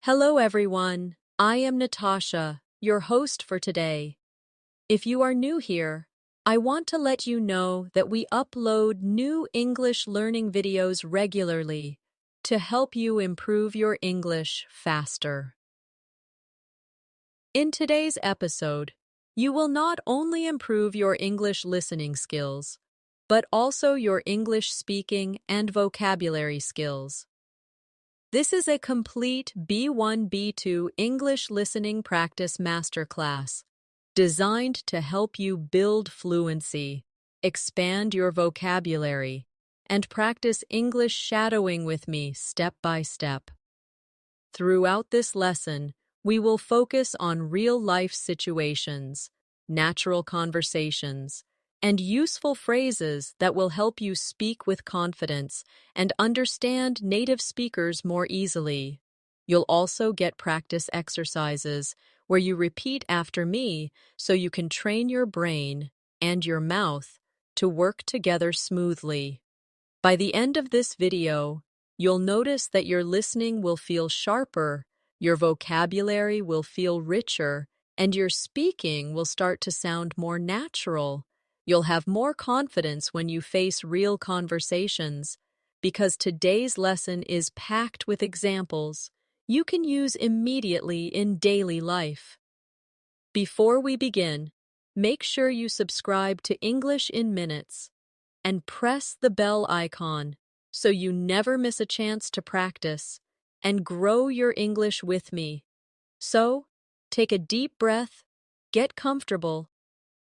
Hello, everyone. I am Natasha, your host for today. If you are new here, I want to let you know that we upload new English learning videos regularly to help you improve your English faster. In today's episode, you will not only improve your English listening skills, but also your English speaking and vocabulary skills. This is a complete B1-B2 English listening practice masterclass designed to help you build fluency, expand your vocabulary, and practice English shadowing with me step by step. Throughout this lesson, we will focus on real-life situations, natural conversations, and useful phrases that will help you speak with confidence and understand native speakers more easily. You'll also get practice exercises where you repeat after me so you can train your brain and your mouth to work together smoothly. By the end of this video, you'll notice that your listening will feel sharper, your vocabulary will feel richer, and your speaking will start to sound more natural. You'll have more confidence when you face real conversations, because today's lesson is packed with examples you can use immediately in daily life. Before we begin, make sure you subscribe to English in Minutes and press the bell icon so you never miss a chance to practice and grow your English with me. So, take a deep breath, get comfortable,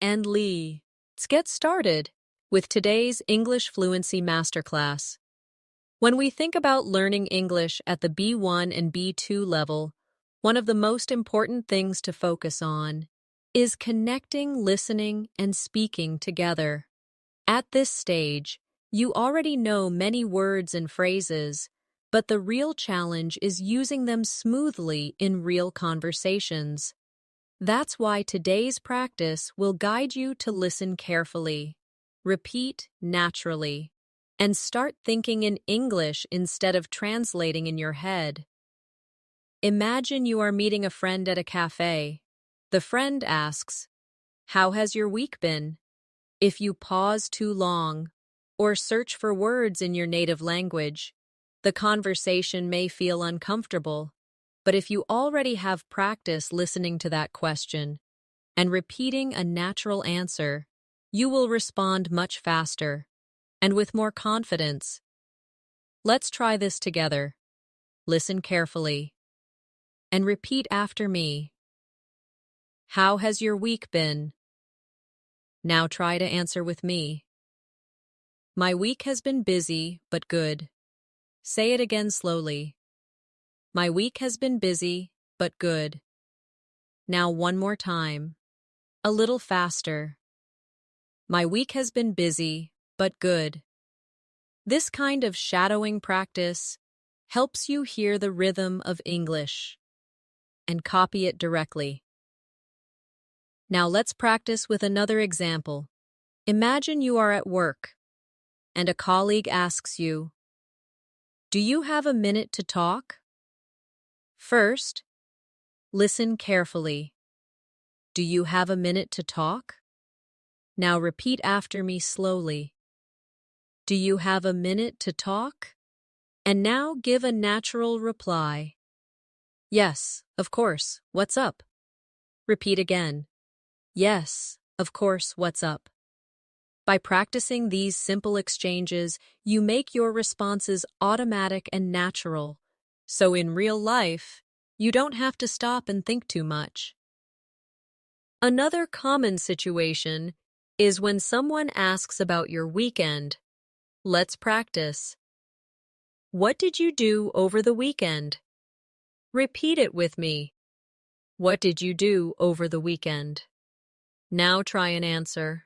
and let's get started with today's English Fluency Masterclass. When we think about learning English at the B1 and B2 level, one of the most important things to focus on is connecting listening and speaking together. At this stage, you already know many words and phrases, but the real challenge is using them smoothly in real conversations. That's why today's practice will guide you to listen carefully, repeat naturally, and start thinking in English instead of translating in your head. Imagine you are meeting a friend at a cafe. The friend asks, "How has your week been?" If you pause too long or search for words in your native language, the conversation may feel uncomfortable. But if you already have practice listening to that question and repeating a natural answer, you will respond much faster and with more confidence. Let's try this together. Listen carefully and repeat after me. How has your week been? Now try to answer with me. My week has been busy, but good. Say it again slowly. My week has been busy, but good. Now one more time. A little faster. My week has been busy, but good. This kind of shadowing practice helps you hear the rhythm of English and copy it directly. Now let's practice with another example. Imagine you are at work and a colleague asks you, "Do you have a minute to talk?" First, listen carefully. Do you have a minute to talk? Now repeat after me slowly. Do you have a minute to talk? And now give a natural reply. Yes, of course, what's up? Repeat again. Yes, of course, what's up? By practicing these simple exchanges, you make your responses automatic and natural. So in real life, you don't have to stop and think too much. Another common situation is when someone asks about your weekend. Let's practice. What did you do over the weekend? Repeat it with me. What did you do over the weekend? Now try and answer.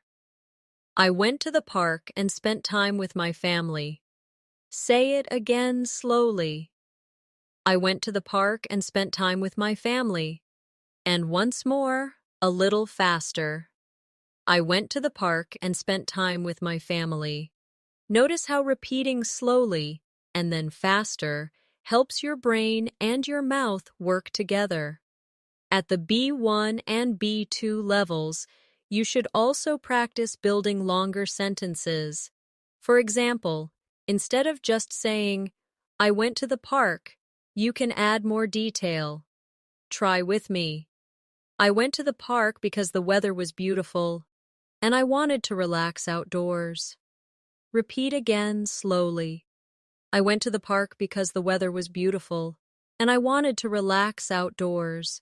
I went to the park and spent time with my family. Say it again slowly. I went to the park and spent time with my family. And once more, a little faster. I went to the park and spent time with my family. Notice how repeating slowly and then faster helps your brain and your mouth work together. At the B1 and B2 levels, you should also practice building longer sentences. For example, instead of just saying, "I went to the park," you can add more detail. Try with me. I went to the park because the weather was beautiful, and I wanted to relax outdoors. Repeat again slowly. I went to the park because the weather was beautiful, and I wanted to relax outdoors.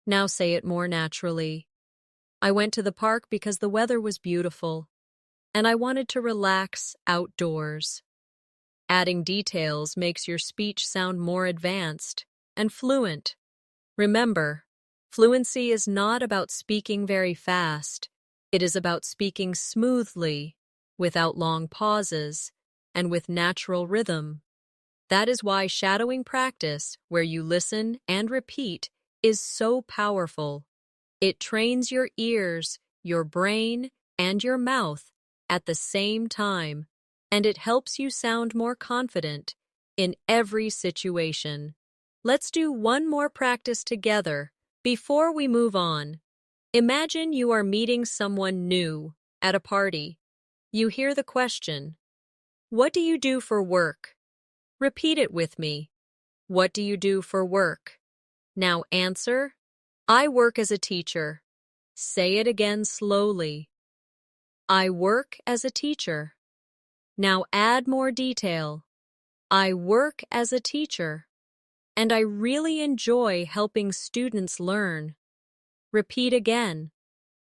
Now say it more naturally. I went to the park because the weather was beautiful, and I wanted to relax outdoors. Adding details makes your speech sound more advanced and fluent. Remember, fluency is not about speaking very fast. It is about speaking smoothly, without long pauses, and with natural rhythm. That is why shadowing practice, where you listen and repeat, is so powerful. It trains your ears, your brain, and your mouth at the same time, and it helps you sound more confident in every situation. Let's do one more practice together before we move on. Imagine you are meeting someone new at a party. You hear the question, "What do you do for work?" Repeat it with me. What do you do for work? Now answer, "I work as a teacher." Say it again slowly. I work as a teacher. Now add more detail. I work as a teacher, and I really enjoy helping students learn. Repeat again,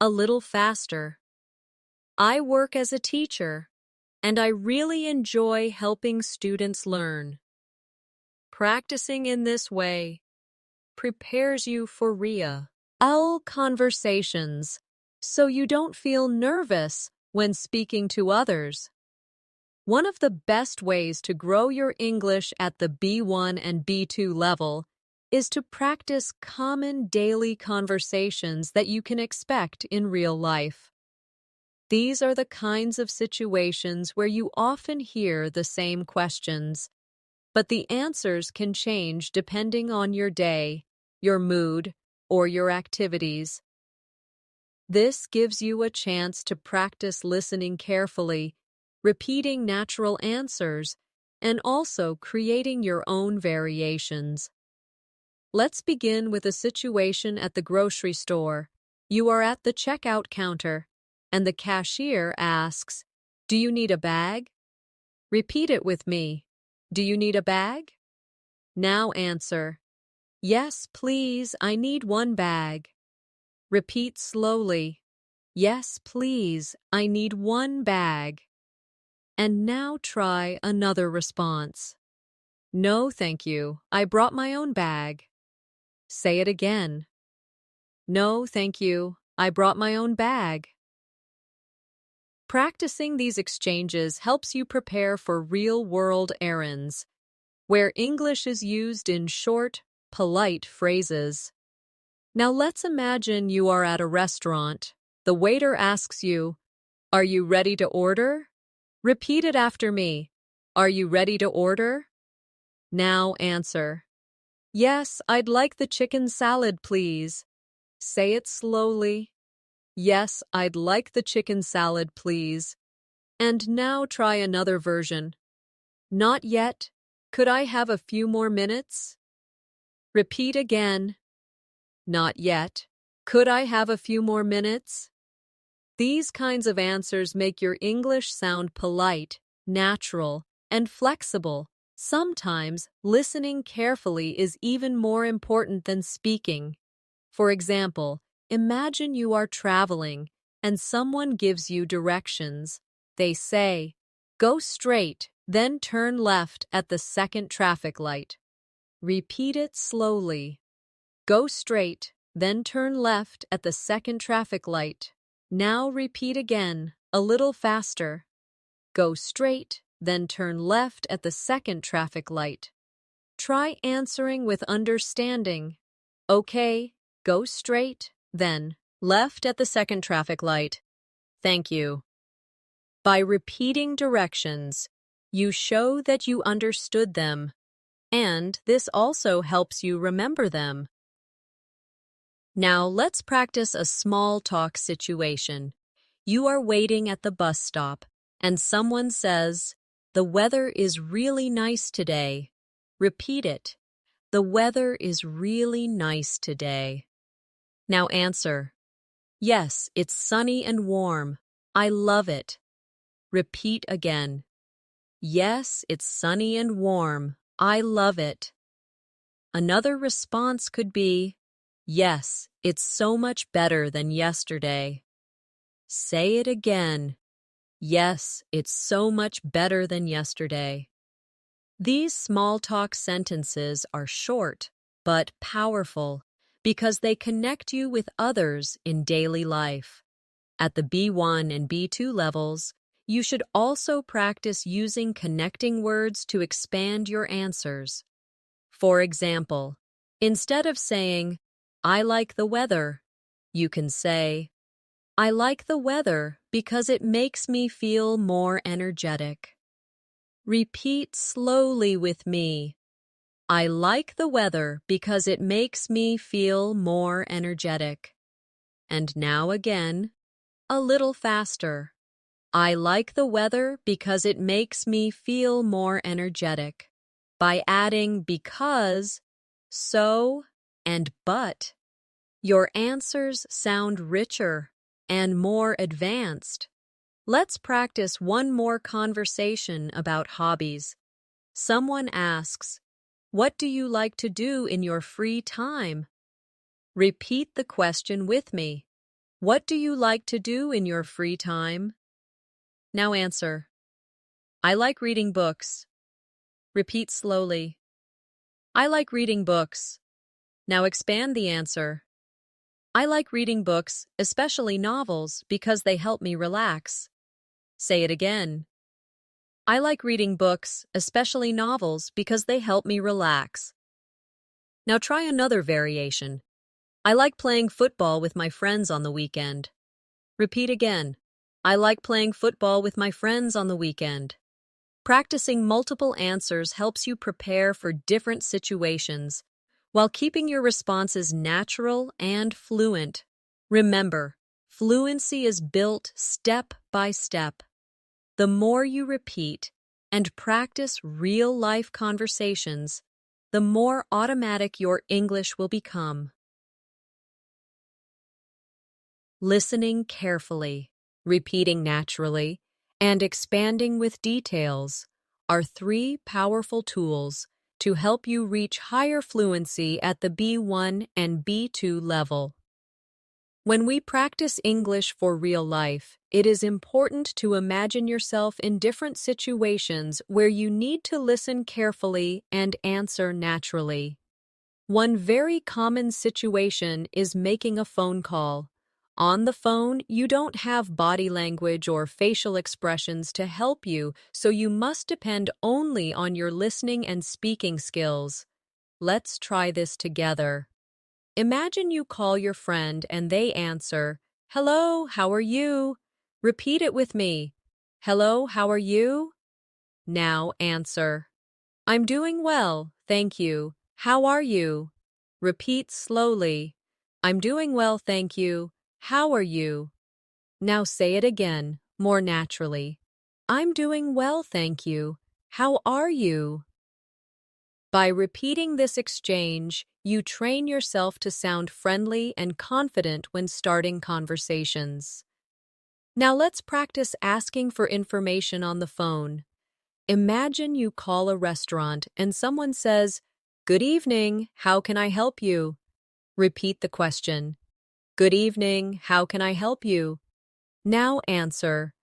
a little faster. I work as a teacher, and I really enjoy helping students learn. Practicing in this way prepares you for real conversations, so you don't feel nervous when speaking to others. One of the best ways to grow your English at the B1 and B2 level is to practice common daily conversations that you can expect in real life. These are the kinds of situations where you often hear the same questions, but the answers can change depending on your day, your mood, or your activities. This gives you a chance to practice listening carefully, repeating natural answers, and also creating your own variations. Let's begin with a situation at the grocery store. You are at the checkout counter, and the cashier asks, "Do you need a bag?" Repeat it with me. Do you need a bag? Now answer, "Yes, please, I need one bag." Repeat slowly. Yes, please, I need one bag. And now try another response. No, thank you, I brought my own bag. Say it again. No, thank you, I brought my own bag. Practicing these exchanges helps you prepare for real-world errands, where English is used in short, polite phrases. Now let's imagine you are at a restaurant. The waiter asks you, "Are you ready to order?" Repeat it after me. Are you ready to order? Now answer, "Yes, I'd like the chicken salad, please." Say it slowly. Yes, I'd like the chicken salad, please. And now try another version. Not yet. Could I have a few more minutes? Repeat again. Not yet. Could I have a few more minutes? These kinds of answers make your English sound polite, natural, and flexible. Sometimes listening carefully is even more important than speaking. For example, imagine you are traveling and someone gives you directions. They say, "Go straight, then turn left at the second traffic light." Repeat it slowly. Go straight, then turn left at the second traffic light. Now repeat again, a little faster. Go straight, then turn left at the second traffic light. Try answering with understanding. Okay, go straight, then left at the second traffic light. Thank you. By repeating directions, you show that you understood them, and this also helps you remember them. Now let's practice a small talk situation. You are waiting at the bus stop, and someone says, "The weather is really nice today." Repeat it. The weather is really nice today. Now answer. Yes, it's sunny and warm. I love it. Repeat again. Yes, it's sunny and warm. I love it. Another response could be, yes, it's so much better than yesterday. Say it again. Yes, it's so much better than yesterday. These small talk sentences are short but powerful because they connect you with others in daily life. At the B1 and B2 levels, you should also practice using connecting words to expand your answers. For example, instead of saying, "I like the weather," you can say, "I like the weather because it makes me feel more energetic." Repeat slowly with me. I like the weather because it makes me feel more energetic. And now again, a little faster. I like the weather because it makes me feel more energetic. By adding because, so, and but, your answers sound richer and more advanced. Let's practice one more conversation about hobbies. Someone asks, "What do you like to do in your free time?" Repeat the question with me. What do you like to do in your free time? Now answer. I like reading books. Repeat slowly. I like reading books. Now expand the answer. I like reading books, especially novels, because they help me relax. Say it again. I like reading books, especially novels, because they help me relax. Now try another variation. I like playing football with my friends on the weekend. Repeat again. I like playing football with my friends on the weekend. Practicing multiple answers helps you prepare for different situations while keeping your responses natural and fluent. Remember, fluency is built step by step. The more you repeat and practice real-life conversations, the more automatic your English will become. Listening carefully, repeating naturally, and expanding with details are three powerful tools to help you reach higher fluency at the B1 and B2 level. When we practice English for real life, it is important to imagine yourself in different situations where you need to listen carefully and answer naturally. One very common situation is making a phone call. On the phone, you don't have body language or facial expressions to help you, so you must depend only on your listening and speaking skills. Let's try this together. Imagine you call your friend and they answer, "Hello, how are you?" Repeat it with me. "Hello, how are you?" Now answer, "I'm doing well, thank you. How are you?" Repeat slowly. "I'm doing well, thank you. How are you?" Now say it again, more naturally. "I'm doing well, thank you. How are you?" By repeating this exchange, you train yourself to sound friendly and confident when starting conversations. Now let's practice asking for information on the phone. Imagine you call a restaurant and someone says, "Good evening, how can I help you?" Repeat the question. "Good evening, how can I help you?" Now answer,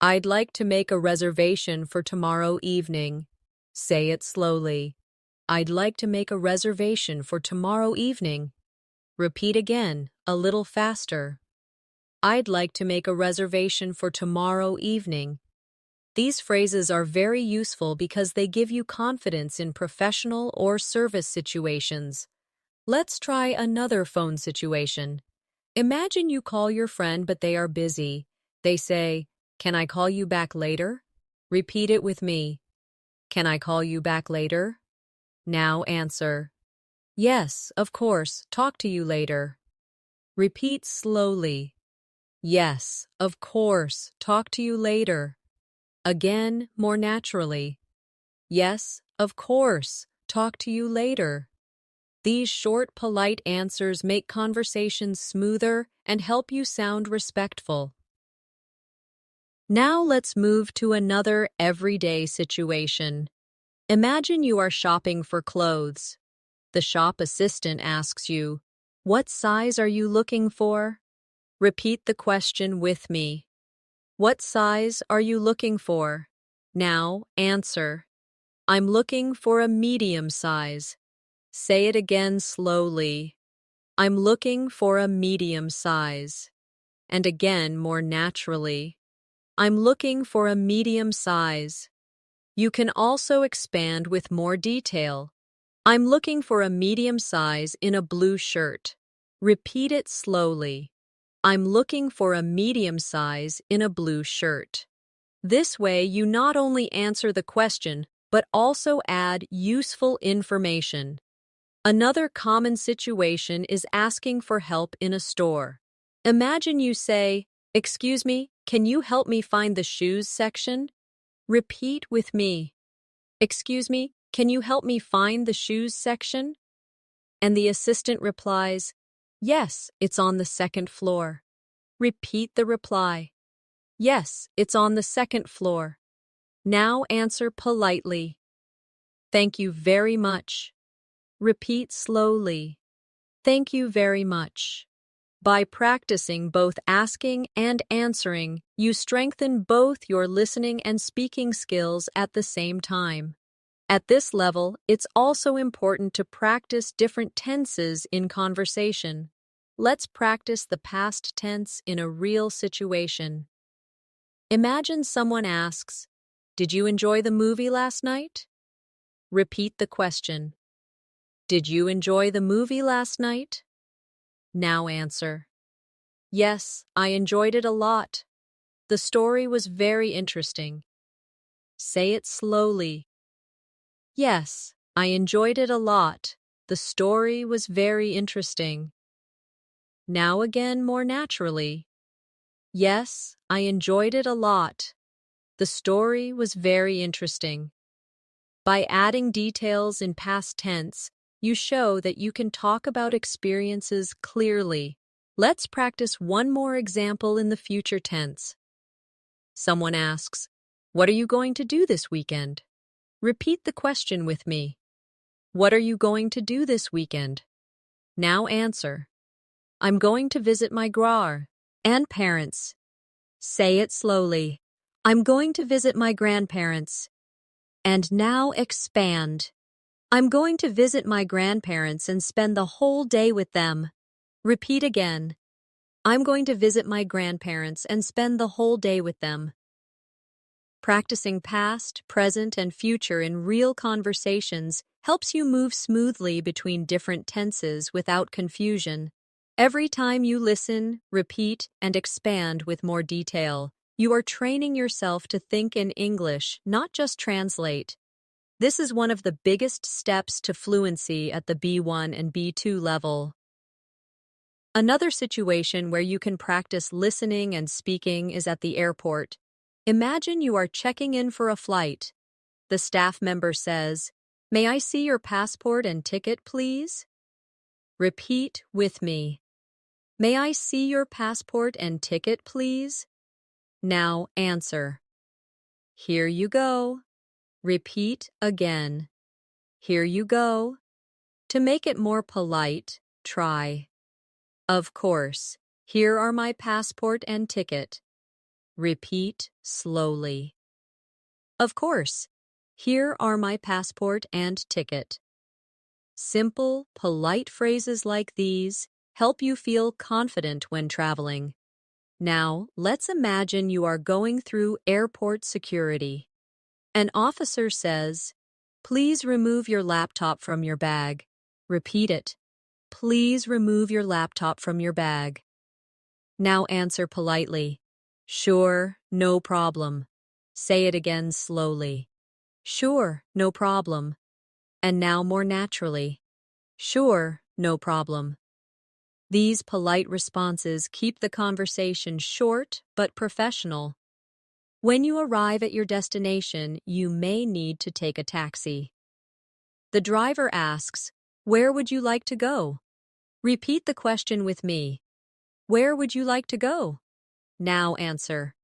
"I'd like to make a reservation for tomorrow evening." Say it slowly. "I'd like to make a reservation for tomorrow evening." Repeat again, a little faster. "I'd like to make a reservation for tomorrow evening." These phrases are very useful because they give you confidence in professional or service situations. Let's try another phone situation. Imagine you call your friend but they are busy. They say, "Can I call you back later?" Repeat it with me. "Can I call you back later?" Now answer. Yes, of course. Talk to you later. Repeat slowly. Yes, of course. Talk to you later. Again, more naturally. Yes, of course. Talk to you later. These short, polite answers make conversations smoother and help you sound respectful. Now let's move to another everyday situation. Imagine you are shopping for clothes. The shop assistant asks you, "What size are you looking for?" Repeat the question with me. What size are you looking for? Now answer. I'm looking for a medium size. Say it again slowly. I'm looking for a medium size. And again more naturally. I'm looking for a medium size. You can also expand with more detail. I'm looking for a medium size in a blue shirt. Repeat it slowly. I'm looking for a medium size in a blue shirt. This way, you not only answer the question, but also add useful information. Another common situation is asking for help in a store. Imagine you say, "Excuse me, can you help me find the shoes section?" Repeat with me. "Excuse me, can you help me find the shoes section?" And the assistant replies, "Yes, it's on the second floor." Repeat the reply. "Yes, it's on the second floor." Now answer politely. "Thank you very much." Repeat slowly. "Thank you very much." By practicing both asking and answering, you strengthen both your listening and speaking skills at the same time. At this level, it's also important to practice different tenses in conversation. Let's practice the past tense in a real situation. Imagine someone asks, "Did you enjoy the movie last night?" Repeat the question. "Did you enjoy the movie last night?" Now answer. "Yes, I enjoyed it a lot. The story was very interesting." Say it slowly. "Yes, I enjoyed it a lot. The story was very interesting." Now again more naturally. "Yes, I enjoyed it a lot. The story was very interesting." By adding details in past tense, you show that you can talk about experiences clearly. Let's practice one more example in the future tense. Someone asks, "What are you going to do this weekend?" Repeat the question with me. What are you going to do this weekend? Now answer. I'm going to visit my grandparents. Say it slowly. I'm going to visit my grandparents. And now expand. I'm going to visit my grandparents and spend the whole day with them. Repeat again. I'm going to visit my grandparents and spend the whole day with them. Practicing past, present, and future in real conversations helps you move smoothly between different tenses without confusion. Every time you listen, repeat, and expand with more detail, you are training yourself to think in English, not just translate. This is one of the biggest steps to fluency at the B1 and B2 level. Another situation where you can practice listening and speaking is at the airport. Imagine you are checking in for a flight. The staff member says, "May I see your passport and ticket, please?" Repeat with me. May I see your passport and ticket, please? Now answer. Here you go. Repeat again. Here you go. To make it more polite, try. Of course, here are my passport and ticket. Repeat slowly. Of course, here are my passport and ticket. Simple, polite phrases like these help you feel confident when traveling. Now, let's imagine you are going through airport security. An officer says, "Please remove your laptop from your bag." Repeat it. Please remove your laptop from your bag. Now answer politely. Sure, no problem. Say it again slowly. Sure, no problem. And now more naturally. Sure, no problem. These polite responses keep the conversation short but professional. When you arrive at your destination, you may need to take a taxi. The driver asks, "Where would you like to go?" Repeat the question with me. Where would you like to go? Now answer.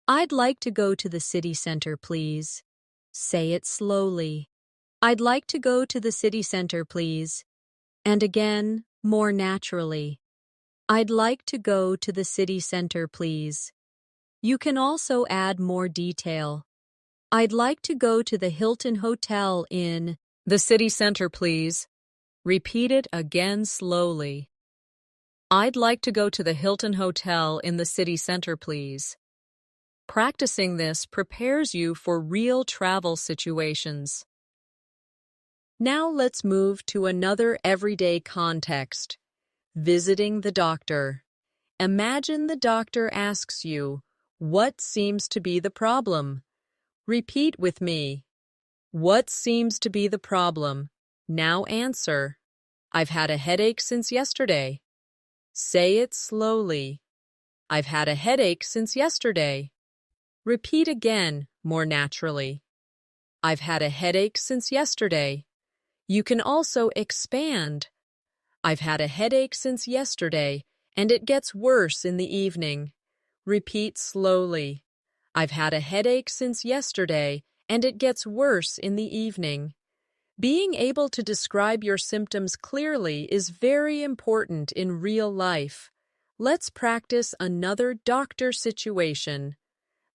I'd like to go to the city center, please. Say it slowly. I'd like to go to the city center, please. And again, more naturally. I'd like to go to the city center, please. You can also add more detail. I'd like to go to the Hilton Hotel in the city center, please. Repeat it again slowly. I'd like to go to the Hilton Hotel in the city center, please. Practicing this prepares you for real travel situations. Now let's move to another everyday context. Visiting the doctor. Imagine the doctor asks you, "What seems to be the problem?" Repeat with me. What seems to be the problem? Now answer. I've had a headache since yesterday. Say it slowly. I've had a headache since yesterday. Repeat again, more naturally. I've had a headache since yesterday. You can also expand. I've had a headache since yesterday, and it gets worse in the evening. Repeat slowly. I've had a headache since yesterday, and it gets worse in the evening. Being able to describe your symptoms clearly is very important in real life. Let's practice another doctor situation.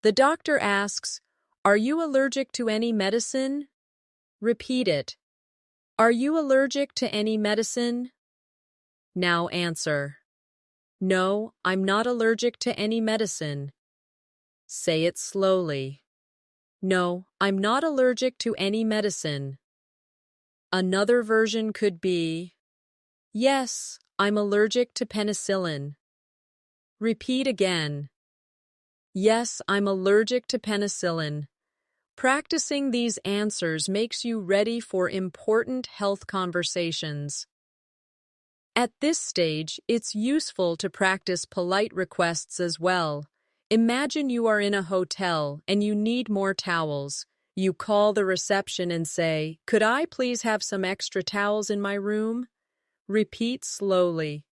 The doctor asks, "Are you allergic to any medicine?" Repeat it. Are you allergic to any medicine? Now answer. No, I'm not allergic to any medicine. Say it slowly. No, I'm not allergic to any medicine. Another version could be, yes, I'm allergic to penicillin. Repeat again. Yes, I'm allergic to penicillin. Practicing these answers makes you ready for important health conversations. At this stage, it's useful to practice polite requests as well. Imagine you are in a hotel and you need more towels. You call the reception and say, "Could I please have some extra towels in my room?" Repeat slowly.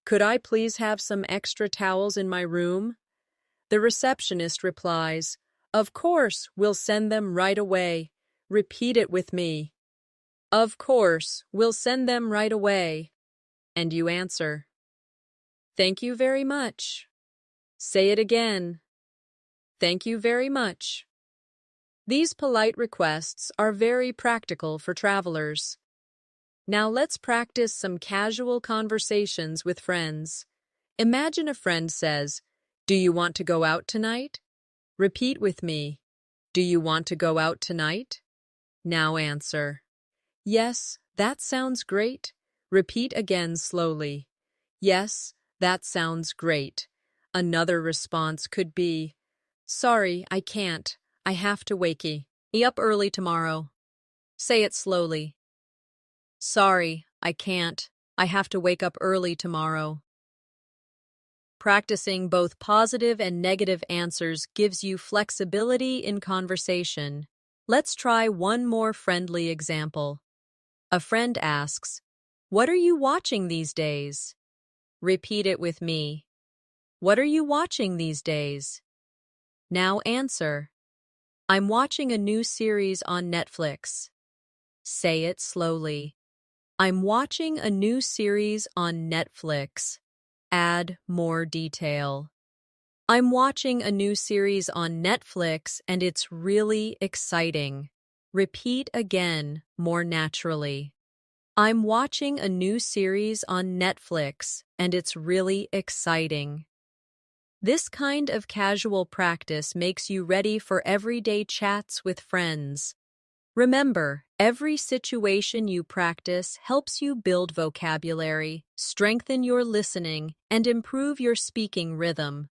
Could I please have some extra towels in my room? The receptionist replies, "Of course, we'll send them right away." Repeat it with me. Of course, we'll send them right away. And you answer, "Thank you very much." Say it again. Thank you very much. These polite requests are very practical for travelers. Now let's practice some casual conversations with friends. Imagine a friend says, "Do you want to go out tonight?" Repeat with me. Do you want to go out tonight? Now answer. Yes, that sounds great. Repeat again slowly. Yes, that sounds great. Another response could be, "Sorry, I can't. I have to wakey. Be up early tomorrow." Say it slowly. Sorry, I can't. I have to wake up early tomorrow. Practicing both positive and negative answers gives you flexibility in conversation. Let's try one more friendly example. A friend asks, "What are you watching these days?" Repeat it with me. What are you watching these days? Now answer. I'm watching a new series on Netflix. Say it slowly. I'm watching a new series on Netflix. Add more detail. I'm watching a new series on Netflix and it's really exciting. Repeat again, more naturally. I'm watching a new series on Netflix and it's really exciting. This kind of casual practice makes you ready for everyday chats with friends. Remember, every situation you practice helps you build vocabulary, strengthen your listening, and improve your speaking rhythm.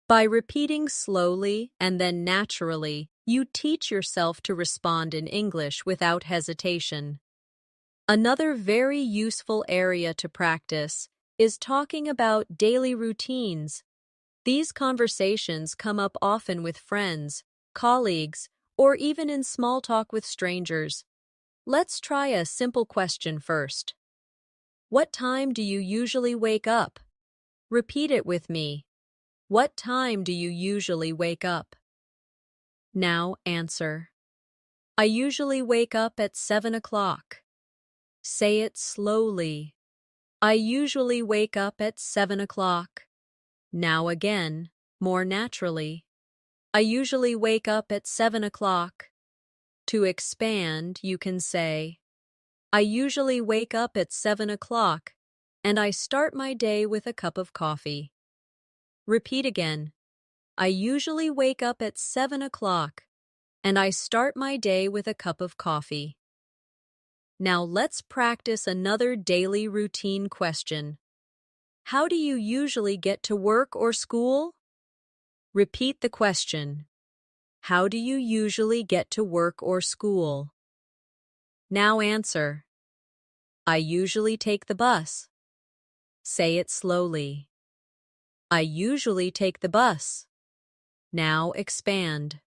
By repeating slowly and then naturally, you teach yourself to respond in English without hesitation. Another very useful area to practice is talking about daily routines. These conversations come up often with friends, colleagues, or even in small talk with strangers. Let's try a simple question first. What time do you usually wake up? Repeat it with me. What time do you usually wake up? Now answer. I usually wake up at 7 o'clock. Say it slowly. I usually wake up at 7 o'clock. Now again, more naturally. I usually wake up at 7 o'clock. To expand, you can say, I usually wake up at 7 o'clock, and I start my day with a cup of coffee. Repeat again. I usually wake up at 7 o'clock, and I start my day with a cup of coffee. Now let's practice another daily routine question. How do you usually get to work or school? Repeat the question. How do you usually get to work or school? Now answer. I usually take the bus. Say it slowly. I usually take the bus. Now expand.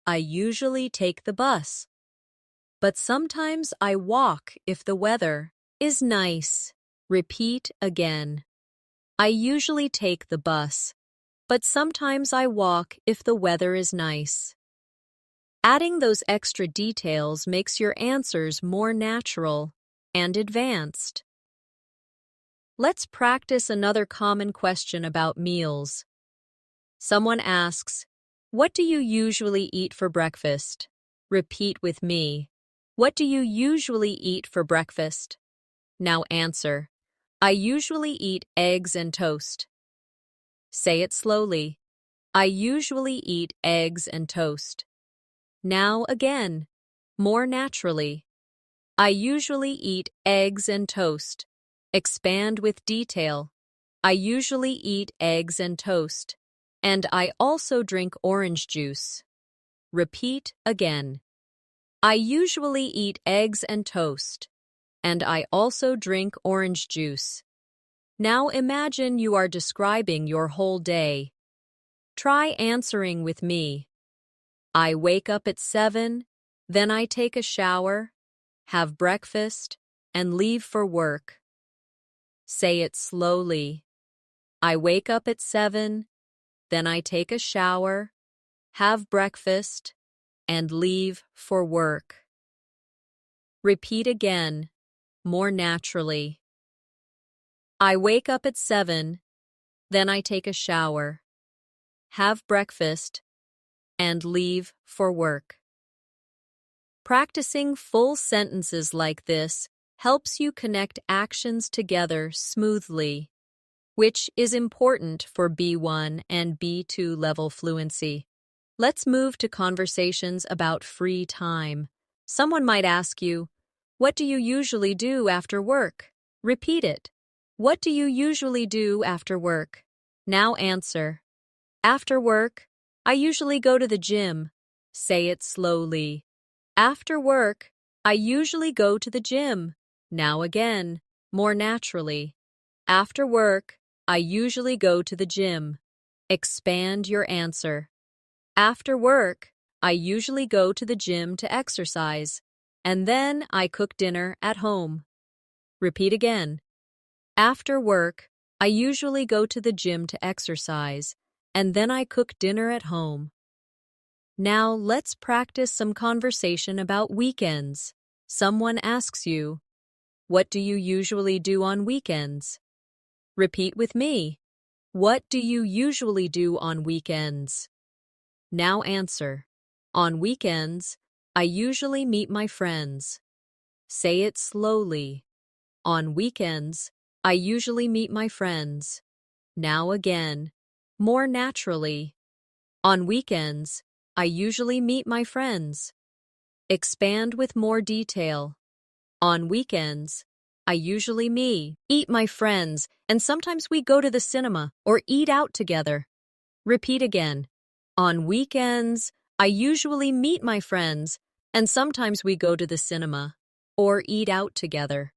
I usually take the bus. But sometimes I walk if the weather is nice. Repeat again. I usually take the bus, but sometimes I walk if the weather is nice. Adding those extra details makes your answers more natural and advanced. Let's practice another common question about meals. Someone asks, what do you usually eat for breakfast? Repeat with me. What do you usually eat for breakfast? Now answer. I usually eat eggs and toast. Say it slowly. I usually eat eggs and toast. Now again, more naturally. I usually eat eggs and toast. Expand with detail. I usually eat eggs and toast. And I also drink orange juice. Repeat again. I usually eat eggs and toast. And I also drink orange juice. Now imagine you are describing your whole day. Try answering with me. I wake up at 7, then I take a shower, have breakfast, and leave for work. Say it slowly. I wake up at 7, then I take a shower, have breakfast, and leave for work. Repeat again, more naturally. I wake up at 7, then I take a shower, have breakfast, and leave for work. Practicing full sentences like this helps you connect actions together smoothly, which is important for B1 and B2 level fluency. Let's move to conversations about free time. Someone might ask you, what do you usually do after work? Repeat it. What do you usually do after work? Now answer. After work, I usually go to the gym. Say it slowly. After work, I usually go to the gym. Now again, more naturally. After work, I usually go to the gym. Expand your answer. After work, I usually go to the gym to exercise, and then I cook dinner at home. Repeat again. After work, I usually go to the gym to exercise, and then I cook dinner at home. Now let's practice some conversation about weekends. Someone asks you, what do you usually do on weekends? Repeat with me. What do you usually do on weekends? Now answer. On weekends, I usually meet my friends. Say it slowly. On weekends, I usually meet my friends. Now again, more naturally. On weekends, I usually meet my friends. Expand with more detail. On weekends, I usually eat my friends, and sometimes we go to the cinema or eat out together. Repeat again. On weekends, I usually meet my friends, and sometimes we go to the cinema or eat out together.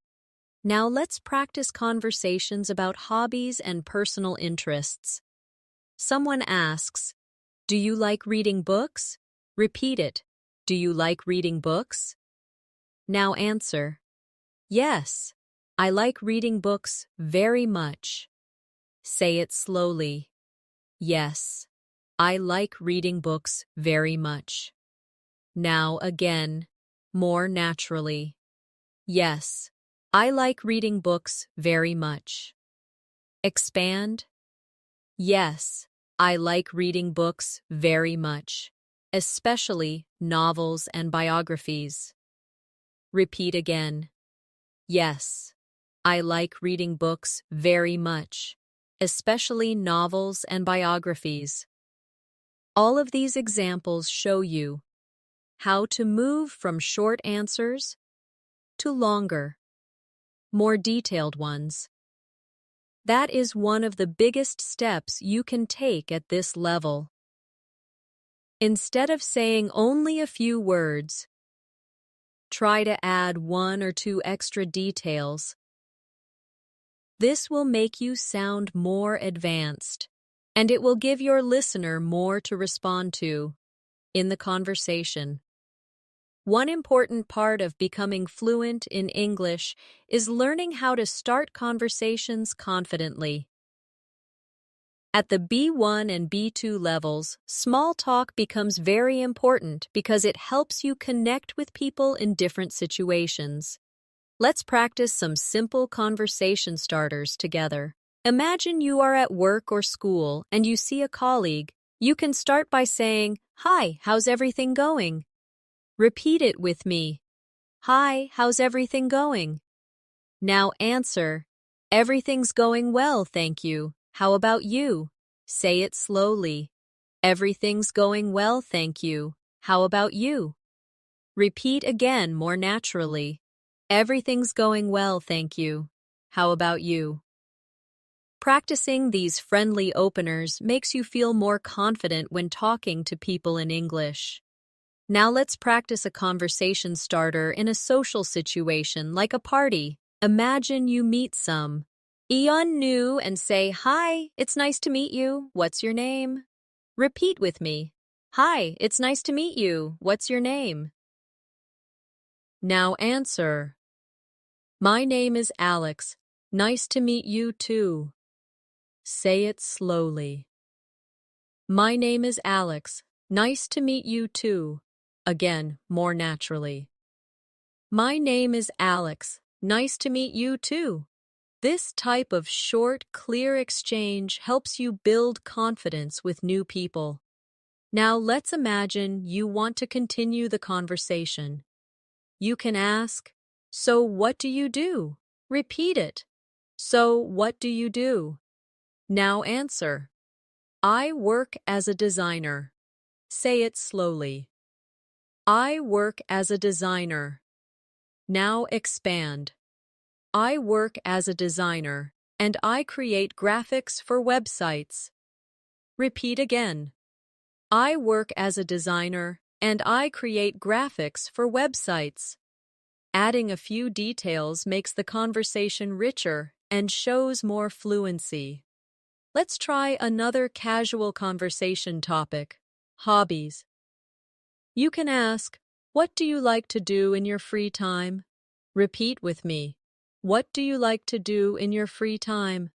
Now let's practice conversations about hobbies and personal interests. Someone asks, "Do you like reading books?" Repeat it. Do you like reading books? Now answer, "Yes, I like reading books very much." Say it slowly. Yes, I like reading books very much. Now again, more naturally. Yes, I like reading books very much. Expand. Yes, I like reading books very much, especially novels and biographies. Repeat again. Yes, I like reading books very much, especially novels and biographies. All of these examples show you how to move from short answers to longer, more detailed ones. That is one of the biggest steps you can take at this level. Instead of saying only a few words, try to add 1 or 2 extra details. This will make you sound more advanced, and it will give your listener more to respond to in the conversation. One important part of becoming fluent in English is learning how to start conversations confidently. At the B1 and B2 levels, small talk becomes very important because it helps you connect with people in different situations. Let's practice some simple conversation starters together. Imagine you are at work or school and you see a colleague. You can start by saying, "Hi, how's everything going?" Repeat it with me. "Hi, how's everything going?" Now answer, "Everything's going well, thank you. How about you?" Say it slowly. "Everything's going well, thank you. How about you?" Repeat again more naturally. "Everything's going well, thank you. How about you?" Practicing these friendly openers makes you feel more confident when talking to people in English. Now let's practice a conversation starter in a social situation like a party. Imagine you meet Eon new and say, "Hi, it's nice to meet you. What's your name?" Repeat with me. "Hi, it's nice to meet you. What's your name?" Now answer. "My name is Alex. Nice to meet you too." Say it slowly. "My name is Alex. Nice to meet you too." Again, more naturally. "My name is Alex. Nice to meet you too." This type of short, clear exchange helps you build confidence with new people. Now let's imagine you want to continue the conversation. You can ask, "So what do you do?" Repeat it. "So what do you do?" Now answer. "I work as a designer." Say it slowly. "I work as a designer." Now expand. "I work as a designer, and I create graphics for websites." Repeat again. "I work as a designer, and I create graphics for websites." Adding a few details makes the conversation richer and shows more fluency. Let's try another casual conversation topic, hobbies. You can ask, "What do you like to do in your free time?" Repeat with me. "What do you like to do in your free time?"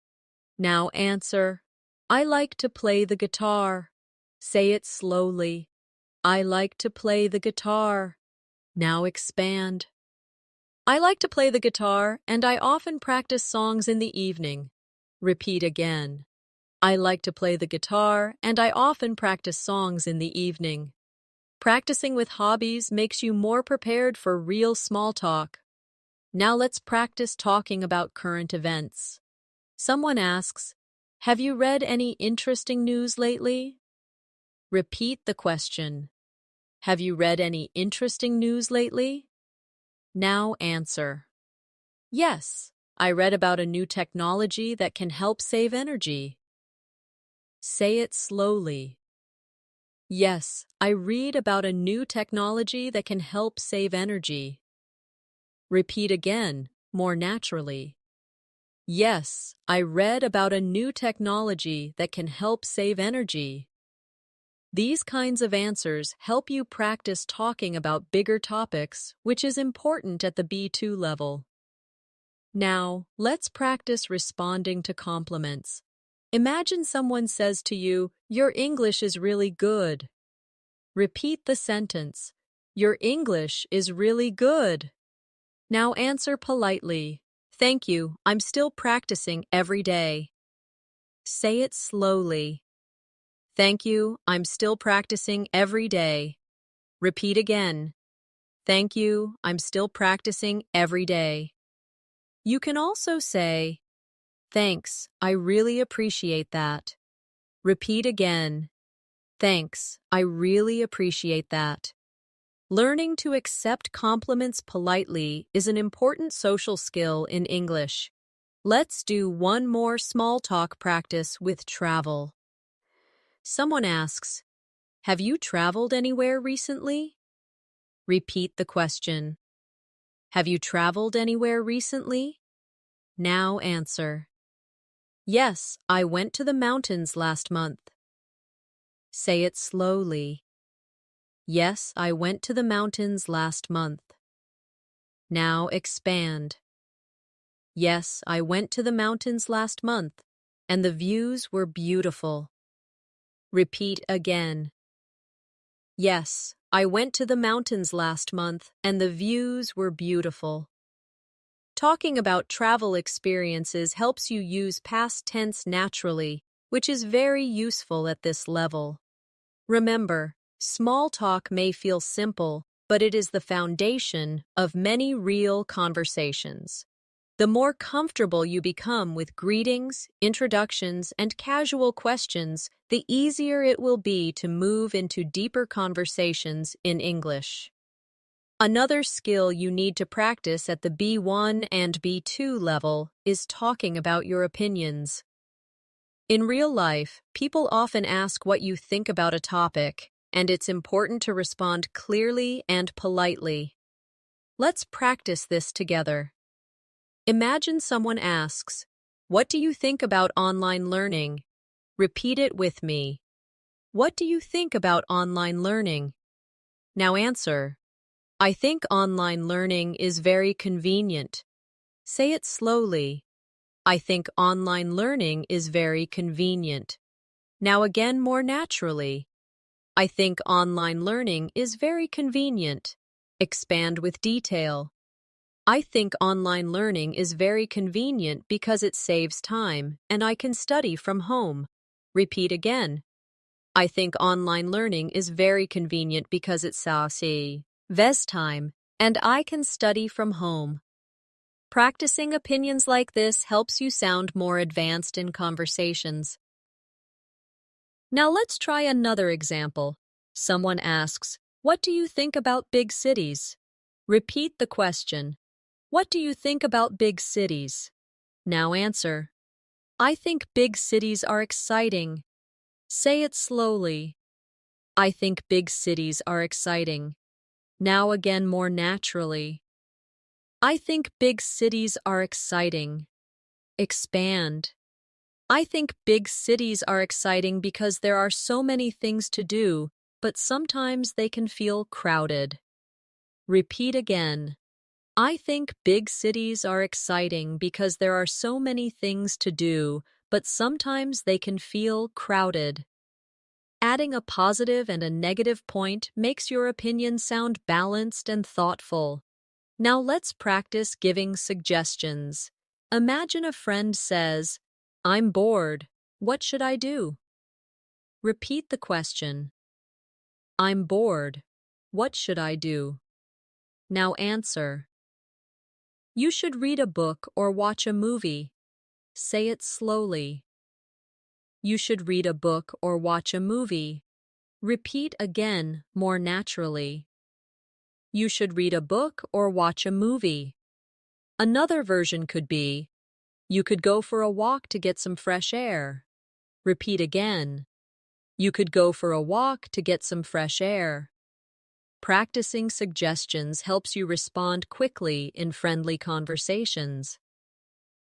Now answer, "I like to play the guitar." Say it slowly. "I like to play the guitar." Now expand. "I like to play the guitar, and I often practice songs in the evening." Repeat again. "I like to play the guitar, and I often practice songs in the evening." Practicing with hobbies makes you more prepared for real small talk. Now let's practice talking about current events. Someone asks, "Have you read any interesting news lately?" Repeat the question. "Have you read any interesting news lately?" Now answer. "Yes, I read about a new technology that can help save energy." Say it slowly. "Yes, I read about a new technology that can help save energy." Repeat again, more naturally. Yes, I read about a new technology that can help save energy. These kinds of answers help you practice talking about bigger topics, which is important at the B2 level. Now, let's practice responding to compliments. Imagine someone says to you, "Your English is really good." Repeat the sentence, "Your English is really good." Now answer politely, "Thank you, I'm still practicing every day." Say it slowly. "Thank you, I'm still practicing every day." Repeat again. "Thank you, I'm still practicing every day." You can also say, "Thanks, I really appreciate that." Repeat again. "Thanks, I really appreciate that." Learning to accept compliments politely is an important social skill in English. Let's do one more small talk practice with travel. Someone asks, "Have you traveled anywhere recently?" Repeat the question. "Have you traveled anywhere recently?" Now answer. "Yes, I went to the mountains last month." Say it slowly. "Yes, I went to the mountains last month." Now expand. "Yes, I went to the mountains last month, and the views were beautiful." Repeat again. "Yes, I went to the mountains last month, and the views were beautiful." Talking about travel experiences helps you use past tense naturally, which is very useful at this level. Remember, small talk may feel simple, but it is the foundation of many real conversations. The more comfortable you become with greetings, introductions, and casual questions, the easier it will be to move into deeper conversations in English. Another skill you need to practice at the B1 and B2 level is talking about your opinions. In real life, people often ask what you think about a topic, and it's important to respond clearly and politely. Let's practice this together. Imagine someone asks, "What do you think about online learning?" Repeat it with me. What do you think about online learning? Now answer. I think online learning is very convenient. Say it slowly. I think online learning is very convenient. Now again more naturally. I think online learning is very convenient. Expand with detail. I think online learning is very convenient because it saves time and I can study from home. Repeat again. I think online learning is very convenient because it saves time and I can study from home. Practicing opinions like this helps you sound more advanced in conversations. Now let's try another example. Someone asks, "What do you think about big cities?" Repeat the question. What do you think about big cities? Now answer. I think big cities are exciting. Say it slowly. I think big cities are exciting. Now again more naturally. I think big cities are exciting. Expand. I think big cities are exciting because there are so many things to do, but sometimes they can feel crowded. Repeat again. I think big cities are exciting because there are so many things to do, but sometimes they can feel crowded. Adding a positive and a negative point makes your opinion sound balanced and thoughtful. Now let's practice giving suggestions. Imagine a friend says, "I'm bored. What should I do?" Repeat the question. I'm bored. What should I do? Now answer. You should read a book or watch a movie. Say it slowly. You should read a book or watch a movie. Repeat again, more naturally. You should read a book or watch a movie. Another version could be, you could go for a walk to get some fresh air. Repeat again. You could go for a walk to get some fresh air. Practicing suggestions helps you respond quickly in friendly conversations.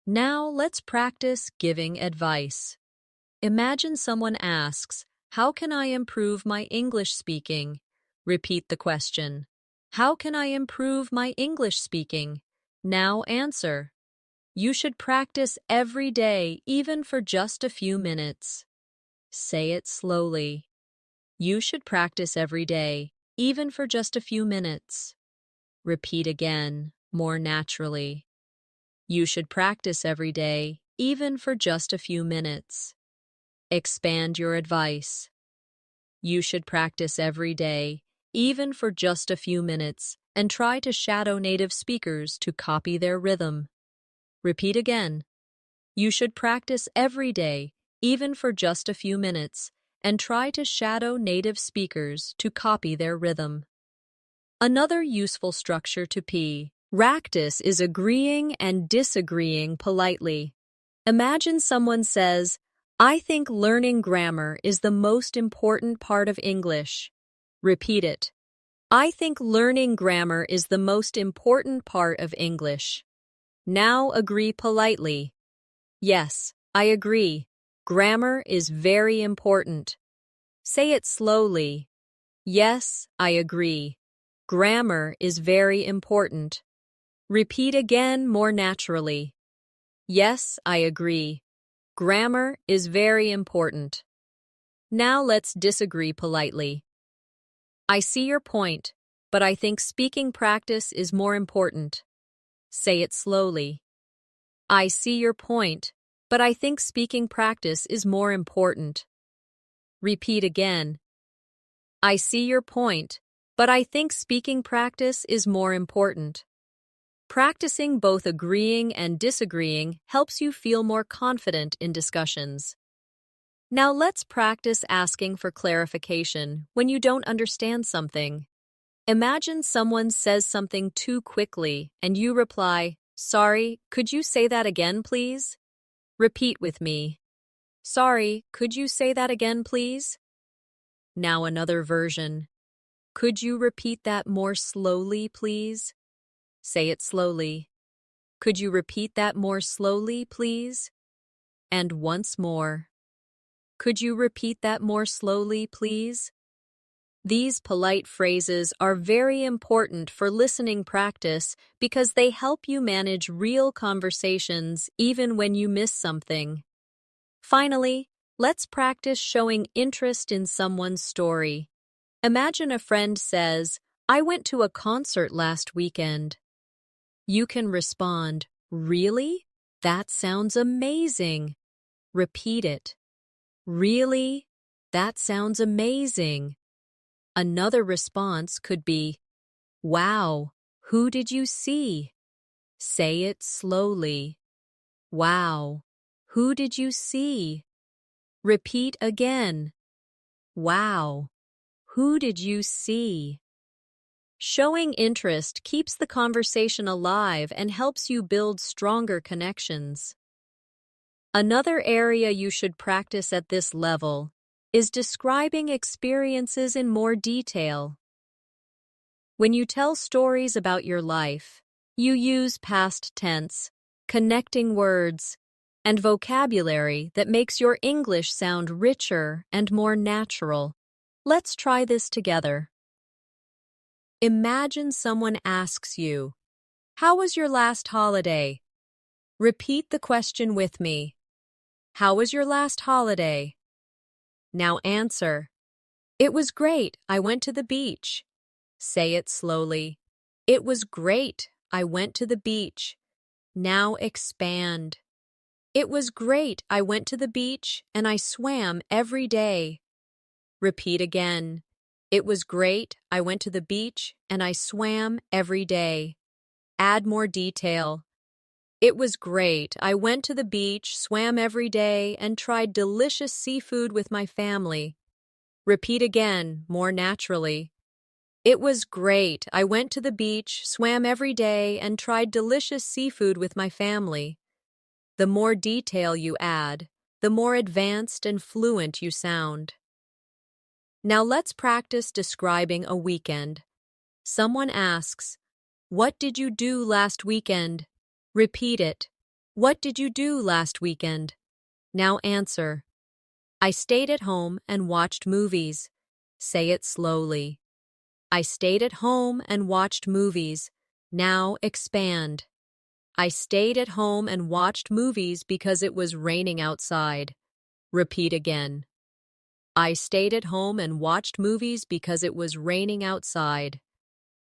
Now let's practice giving advice. Imagine someone asks, "How can I improve my English speaking?" Repeat the question. How can I improve my English speaking? Now answer. You should practice every day, even for just a few minutes. Say it slowly. You should practice every day, even for just a few minutes. Repeat again, more naturally. You should practice every day, even for just a few minutes. Expand your advice. You should practice every day, even for just a few minutes, and try to shadow native speakers to copy their rhythm. Repeat again. You should practice every day, even for just a few minutes, and try to shadow native speakers to copy their rhythm. Another useful structure to P. Practice is agreeing and disagreeing politely. Imagine someone says, "I think learning grammar is the most important part of English." Repeat it. I think learning grammar is the most important part of English. Now agree politely. Yes, I agree. Grammar is very important. Say it slowly. Yes, I agree. Grammar is very important. Repeat again more naturally. Yes, I agree. Grammar is very important. Now let's disagree politely. I see your point, but I think speaking practice is more important. Say it slowly. I see your point, but I think speaking practice is more important. Repeat again. I see your point, but I think speaking practice is more important. Practicing both agreeing and disagreeing helps you feel more confident in discussions. Now let's practice asking for clarification when you don't understand something. Imagine someone says something too quickly and you reply, "Sorry, could you say that again, please?" Repeat with me. "Sorry, could you say that again, please?" Now another version. "Could you repeat that more slowly, please?" Say it slowly. "Could you repeat that more slowly, please?" And once more. "Could you repeat that more slowly, please?" These polite phrases are very important for listening practice because they help you manage real conversations even when you miss something. Finally, let's practice showing interest in someone's story. Imagine a friend says, "I went to a concert last weekend." You can respond, "Really? That sounds amazing." Repeat it. "Really? That sounds amazing." Another response could be, "Wow, who did you see?" Say it slowly. Wow, who did you see? Repeat again. Wow, who did you see? Showing interest keeps the conversation alive and helps you build stronger connections. Another area you should practice at this level is describing experiences in more detail. When you tell stories about your life, you use past tense, connecting words, and vocabulary that makes your English sound richer and more natural. Let's try this together. Imagine someone asks you, "How was your last holiday?" Repeat the question with me. How was your last holiday? Now answer. It was great. I went to the beach. Say it slowly. It was great. I went to the beach. Now expand. It was great. I went to the beach and I swam every day. Repeat again. It was great. I went to the beach and I swam every day. Add more detail. It was great. I went to the beach, swam every day, and tried delicious seafood with my family. Repeat again, more naturally. It was great. I went to the beach, swam every day, and tried delicious seafood with my family. The more detail you add, the more advanced and fluent you sound. Now let's practice describing a weekend. Someone asks, "What did you do last weekend?" Repeat it. What did you do last weekend? Now answer. I stayed at home and watched movies. Say it slowly. I stayed at home and watched movies. Now expand. I stayed at home and watched movies because it was raining outside. Repeat again. I stayed at home and watched movies because it was raining outside.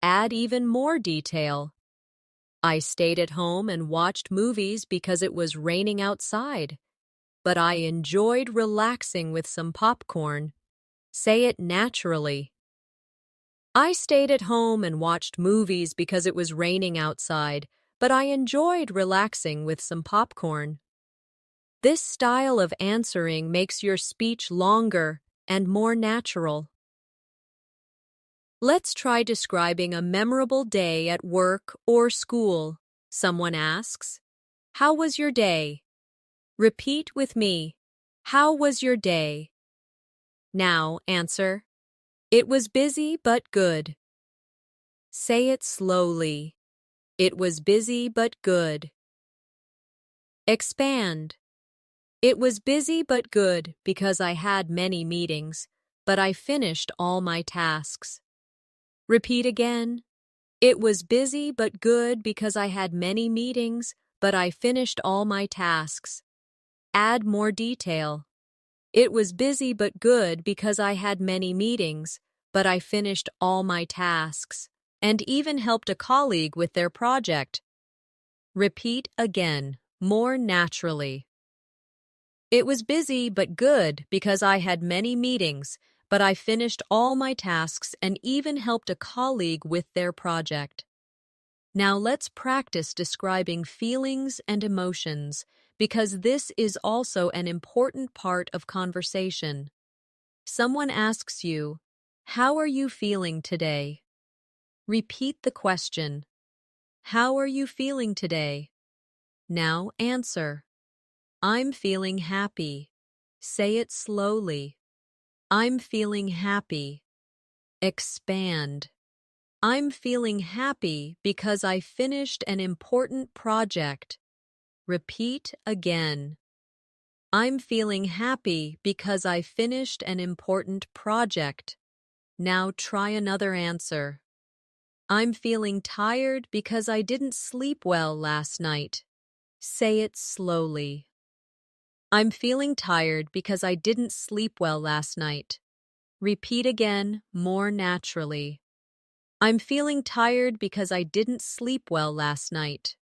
Add even more detail. I stayed at home and watched movies because it was raining outside, but I enjoyed relaxing with some popcorn. Say it naturally. I stayed at home and watched movies because it was raining outside, but I enjoyed relaxing with some popcorn. This style of answering makes your speech longer and more natural. Let's try describing a memorable day at work or school. Someone asks, "How was your day?" Repeat with me. How was your day? Now answer. It was busy but good. Say it slowly. It was busy but good. Expand. It was busy but good because I had many meetings, but I finished all my tasks. Repeat again. It was busy but good because I had many meetings, but I finished all my tasks. Add more detail. It was busy but good because I had many meetings, but I finished all my tasks, and even helped a colleague with their project. Repeat again, more naturally. It was busy but good because I had many meetings, but I finished all my tasks and even helped a colleague with their project. Now let's practice describing feelings and emotions, because this is also an important part of conversation. Someone asks you, "How are you feeling today?" Repeat the question. How are you feeling today? Now answer. I'm feeling happy. Say it slowly. I'm feeling happy. Expand. I'm feeling happy because I finished an important project. Repeat again. I'm feeling happy because I finished an important project. Now try another answer. I'm feeling tired because I didn't sleep well last night. Say it slowly. I'm feeling tired because I didn't sleep well last night. Repeat again, more naturally. I'm feeling tired because I didn't sleep well last night.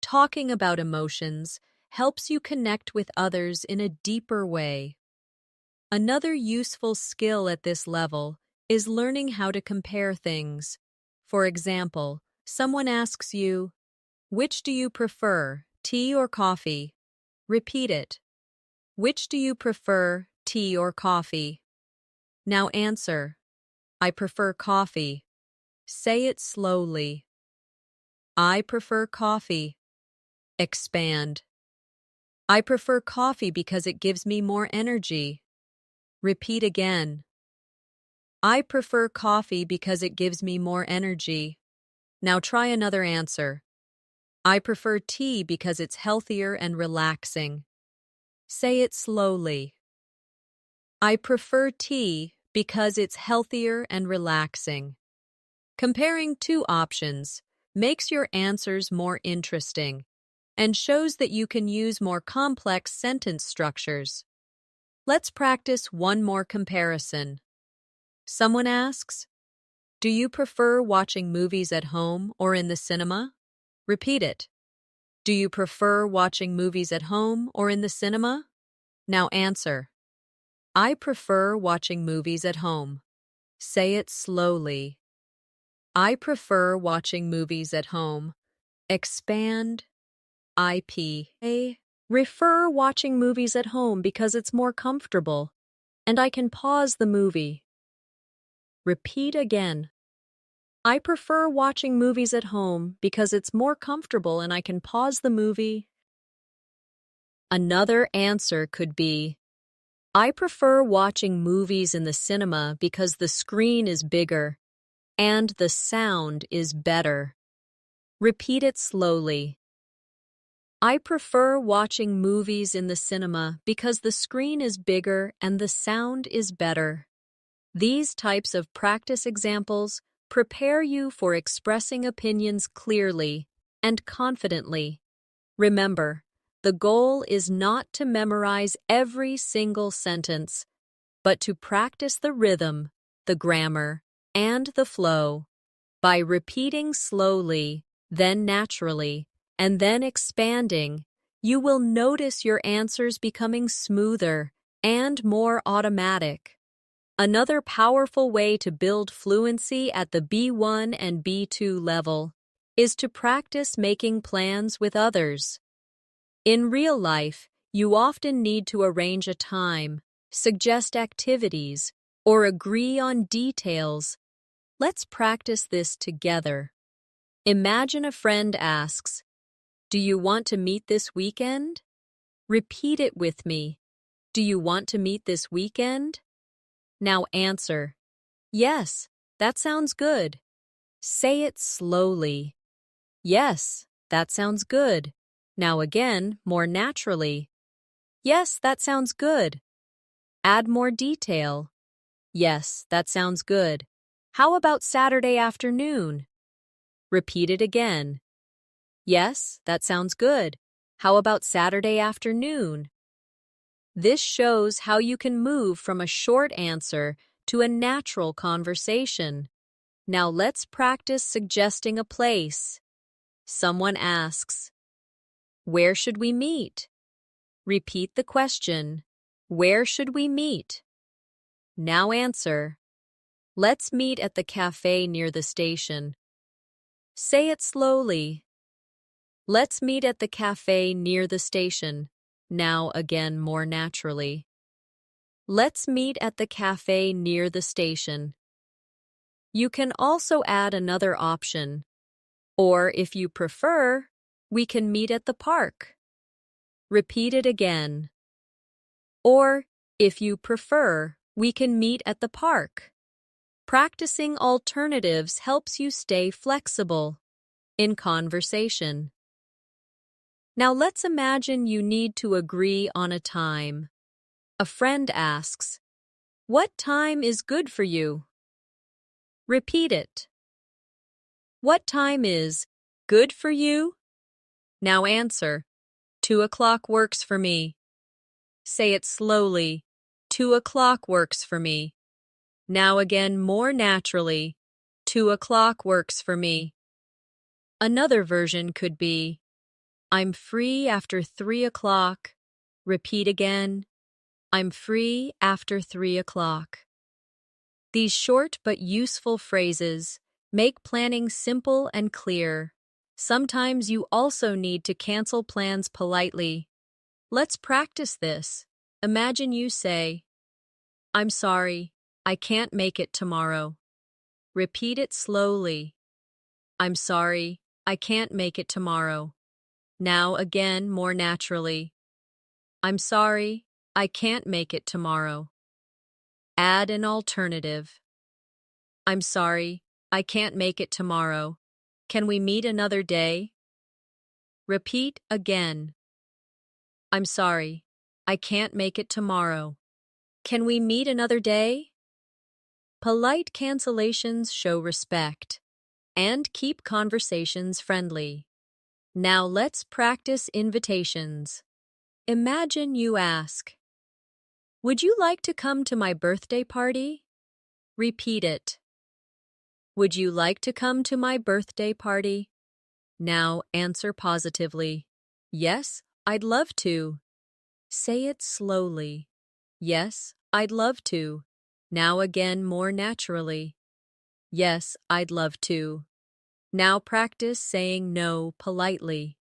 Talking about emotions helps you connect with others in a deeper way. Another useful skill at this level is learning how to compare things. For example, someone asks you, "Which do you prefer, tea or coffee?" Repeat it. Which do you prefer, tea or coffee? Now answer. I prefer coffee. Say it slowly. I prefer coffee. Expand. I prefer coffee because it gives me more energy. Repeat again. I prefer coffee because it gives me more energy. Now try another answer. I prefer tea because it's healthier and relaxing. Say it slowly. I prefer tea because it's healthier and relaxing. Comparing two options makes your answers more interesting and shows that you can use more complex sentence structures. Let's practice one more comparison. Someone asks, "Do you prefer watching movies at home or in the cinema?" Repeat it. Do you prefer watching movies at home or in the cinema? Now answer. I prefer watching movies at home. Say it slowly. I prefer watching movies at home. Expand. I prefer watching movies at home because it's more comfortable, and I can pause the movie. Repeat again. I prefer watching movies at home because it's more comfortable and I can pause the movie. Another answer could be, I prefer watching movies in the cinema because the screen is bigger. and the sound is better. Repeat it slowly. I prefer watching movies in the cinema because the screen is bigger and the sound is better. These types of practice examples prepare you for expressing opinions clearly and confidently. Remember, the goal is not to memorize every single sentence, but to practice the rhythm, the grammar, and the flow. By repeating slowly, then naturally, and then expanding, you will notice your answers becoming smoother and more automatic. Another powerful way to build fluency at the B1 and B2 level is to practice making plans with others. In real life, you often need to arrange a time, suggest activities, or agree on details. Let's practice this together. Imagine a friend asks, "Do you want to meet this weekend?" Repeat it with me. Do you want to meet this weekend? Now answer, "Yes, that sounds good." Say it slowly. "Yes, that sounds good." Now again, more naturally. "Yes, that sounds good." Add more detail. "Yes, that sounds good. How about Saturday afternoon?" Repeat it again. "Yes, that sounds good. How about Saturday afternoon?" This shows how you can move from a short answer to a natural conversation. Now let's practice suggesting a place. Someone asks, "Where should we meet?" Repeat the question, "Where should we meet?" Now answer, "Let's meet at the cafe near the station." Say it slowly. Let's meet at the cafe near the station. Now again more naturally. Let's meet at the cafe near the station. You can also add another option. Or if you prefer, we can meet at the park. Repeat it again. Or, if you prefer, we can meet at the park. Practicing alternatives helps you stay flexible in conversation. Now let's imagine you need to agree on a time. A friend asks, "What time is good for you?" Repeat it. What time is good for you? Now answer, 2 o'clock works for me. Say it slowly. 2 o'clock works for me. Now again more naturally. 2 o'clock works for me. Another version could be, I'm free after 3 o'clock. Repeat again. I'm free after 3 o'clock. These short but useful phrases make planning simple and clear. Sometimes you also need to cancel plans politely. Let's practice this. Imagine you say, "I'm sorry, I can't make it tomorrow." Repeat it slowly. I'm sorry, I can't make it tomorrow. Now again more naturally. I'm sorry, I can't make it tomorrow. Add an alternative. I'm sorry, I can't make it tomorrow. Can we meet another day? Repeat again. I'm sorry, I can't make it tomorrow. Can we meet another day? Polite cancellations show respect and keep conversations friendly. Now let's practice invitations. Imagine you ask, "Would you like to come to my birthday party?" Repeat it. Would you like to come to my birthday party? Now answer positively. Yes, I'd love to. Say it slowly. Yes, I'd love to. Now again more naturally. Yes, I'd love to. Now practice saying no politely.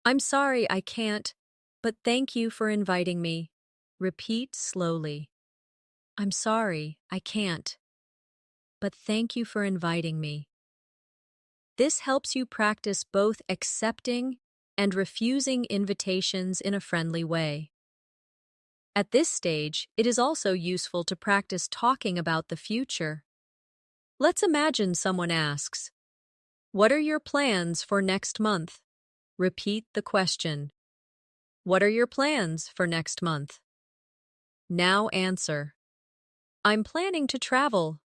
I'm sorry I can't, but thank you for inviting me. Repeat slowly. I'm sorry I can't, but thank you for inviting me. This helps you practice both accepting and refusing invitations in a friendly way. At this stage, it is also useful to practice talking about the future. Let's imagine someone asks, "What are your plans for next month?" Repeat the question. What are your plans for next month? Now answer. I'm planning to travel.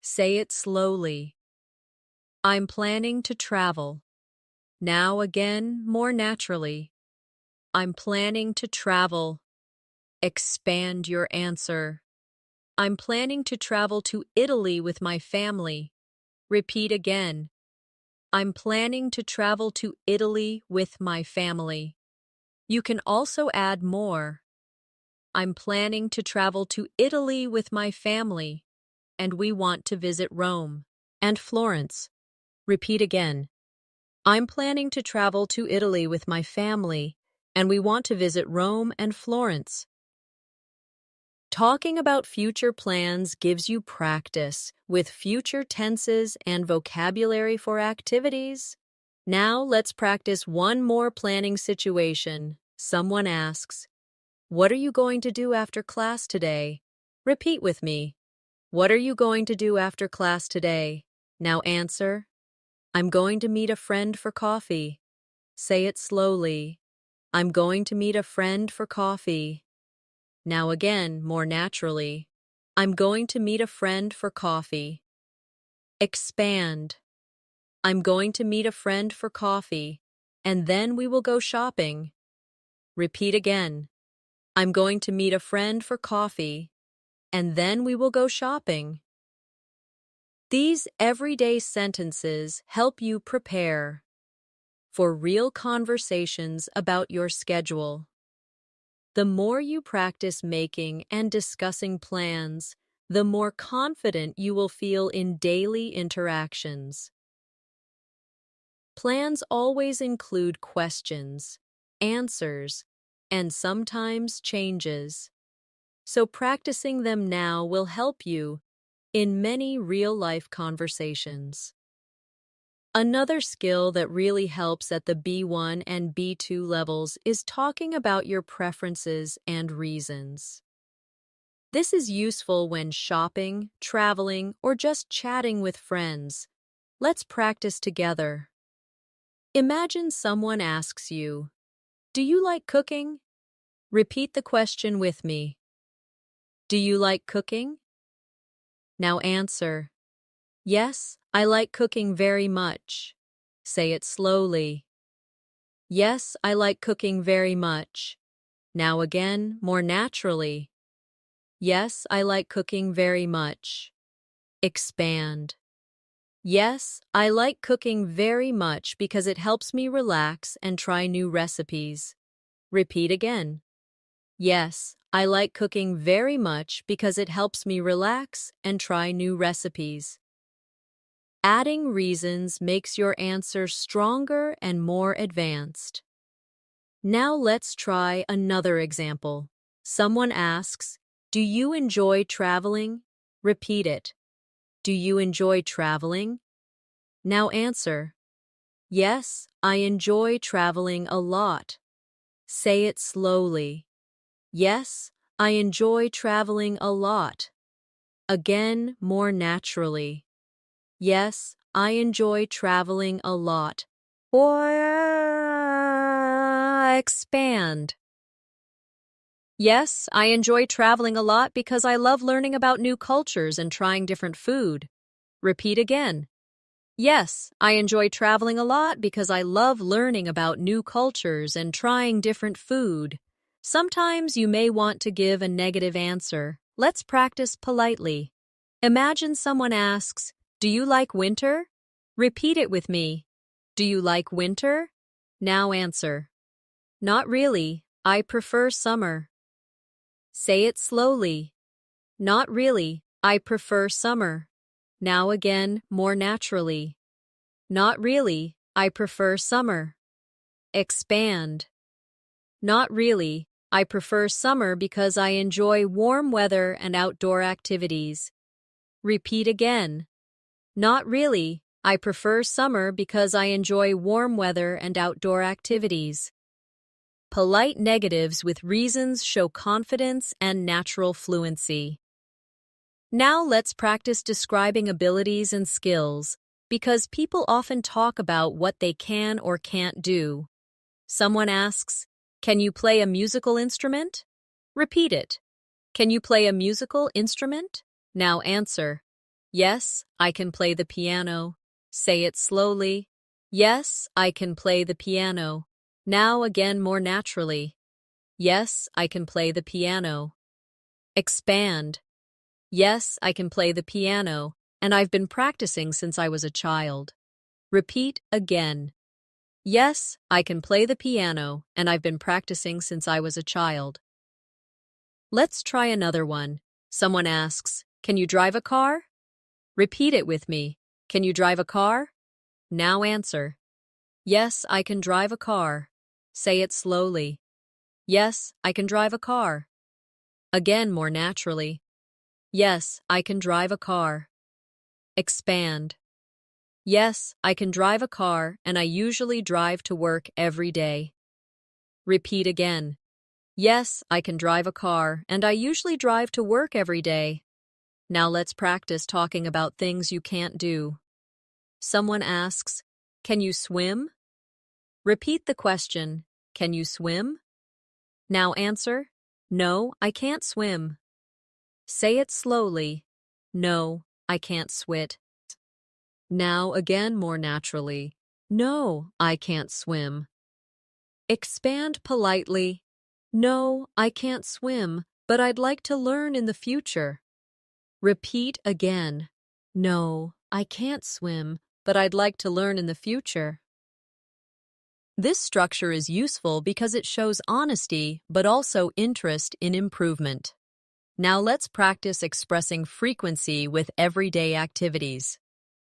Say it slowly. I'm planning to travel. Now again, more naturally. I'm planning to travel. Expand your answer. I'm planning to travel to Italy with my family. Repeat again. I'm planning to travel to Italy with my family. You can also add more. I'm planning to travel to Italy with my family, and we want to visit Rome and Florence. Repeat again. I'm planning to travel to Italy with my family, and we want to visit Rome and Florence. Talking about future plans gives you practice with future tenses and vocabulary for activities. Now let's practice one more planning situation. Someone asks, "What are you going to do after class today?" Repeat with me. What are you going to do after class today? Now answer. I'm going to meet a friend for coffee. Say it slowly. I'm going to meet a friend for coffee. Now again, more naturally. I'm going to meet a friend for coffee. Expand. I'm going to meet a friend for coffee, and then we will go shopping. Repeat again. I'm going to meet a friend for coffee, and then we will go shopping. These everyday sentences help you prepare for real conversations about your schedule. The more you practice making and discussing plans, the more confident you will feel in daily interactions. Plans always include questions, answers, and sometimes changes. So practicing them now will help you in many real-life conversations. Another skill that really helps at the B1 and B2 levels is talking about your preferences and reasons. This is useful when shopping, traveling, or just chatting with friends. Let's practice together. Imagine someone asks you, "Do you like cooking?" Repeat the question with me. Do you like cooking? Now answer. Yes, I like cooking very much. Say it slowly. Yes, I like cooking very much. Now again, more naturally. Yes, I like cooking very much. Expand. Yes, I like cooking very much because it helps me relax and try new recipes. Repeat again. Yes, I like cooking very much because it helps me relax and try new recipes. Adding reasons makes your answer stronger and more advanced. Now let's try another example. Someone asks, "Do you enjoy traveling?" Repeat it. Do you enjoy traveling? Now answer. Yes, I enjoy traveling a lot. Say it slowly. Yes, I enjoy traveling a lot. Again, more naturally. Yes, I enjoy traveling a lot. Or expand. Yes, I enjoy traveling a lot because I love learning about new cultures and trying different food. Repeat again. Yes, I enjoy traveling a lot because I love learning about new cultures and trying different food. Sometimes you may want to give a negative answer. Let's practice politely. Imagine someone asks, "Do you like winter?" Repeat it with me. Do you like winter? Now answer. Not really. I prefer summer. Say it slowly. Not really. I prefer summer. Now again, more naturally. Not really. I prefer summer. Expand. Not really. I prefer summer because I enjoy warm weather and outdoor activities. Repeat again. Not really. I prefer summer because I enjoy warm weather and outdoor activities. Polite negatives with reasons show confidence and natural fluency. Now let's practice describing abilities and skills, because people often talk about what they can or can't do. Someone asks, "Can you play a musical instrument?" Repeat it. Can you play a musical instrument? Now answer. Yes, I can play the piano. Say it slowly. Yes, I can play the piano. Now again more naturally. Yes, I can play the piano. Expand. Yes, I can play the piano, and I've been practicing since I was a child. Repeat again. Yes, I can play the piano, and I've been practicing since I was a child. Let's try another one. Someone asks, "Can you drive a car?" Repeat it with me. Can you drive a car? Now answer. Yes, I can drive a car. Say it slowly. Yes, I can drive a car. Again more naturally. Yes, I can drive a car. Expand. Yes, I can drive a car, and I usually drive to work every day. Repeat again. Yes, I can drive a car, and I usually drive to work every day. Now let's practice talking about things you can't do. Someone asks, "Can you swim?" Repeat the question, "Can you swim?" Now answer, "No, I can't swim." Say it slowly. No, I can't swim. Now again more naturally. No, I can't swim. Expand politely. No, I can't swim, but I'd like to learn in the future. Repeat again. No, I can't swim, but I'd like to learn in the future. This structure is useful because it shows honesty, but also interest in improvement. Now let's practice expressing frequency with everyday activities.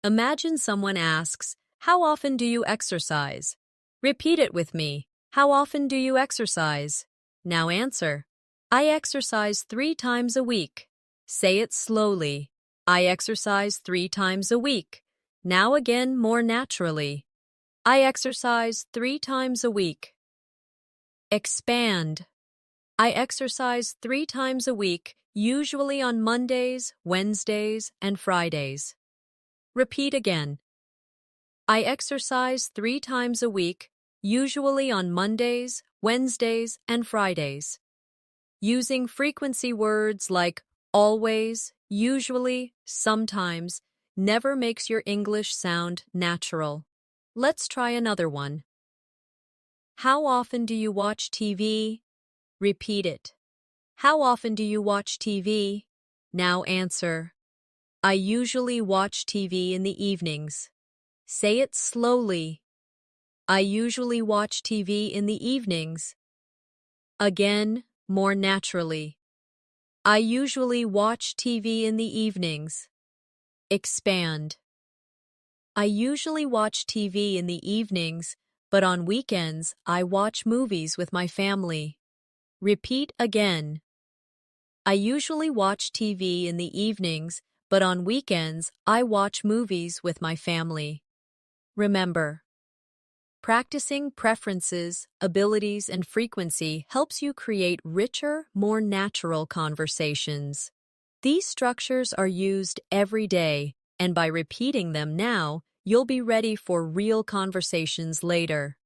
Imagine someone asks, "How often do you exercise?" Repeat it with me. How often do you exercise? Now answer. I exercise 3 times a week. Say it slowly. I exercise 3 times a week. Now again more naturally. I exercise 3 times a week. Expand. I exercise 3 times a week, usually on Mondays, Wednesdays, and Fridays. Repeat again. I exercise 3 times a week, usually on Mondays, Wednesdays, and Fridays. Using frequency words like always, usually, sometimes, never makes your English sound natural. Let's try another one. How often do you watch TV? Repeat it. How often do you watch TV? Now answer. I usually watch TV in the evenings. Say it slowly. I usually watch TV in the evenings. Again, more naturally. I usually watch TV in the evenings. Expand. I usually watch TV in the evenings, but on weekends I watch movies with my family. Repeat again. I usually watch TV in the evenings, but on weekends I watch movies with my family. Remember, practicing preferences, abilities, and frequency helps you create richer, more natural conversations. These structures are used every day, and by repeating them now, you'll be ready for real conversations later.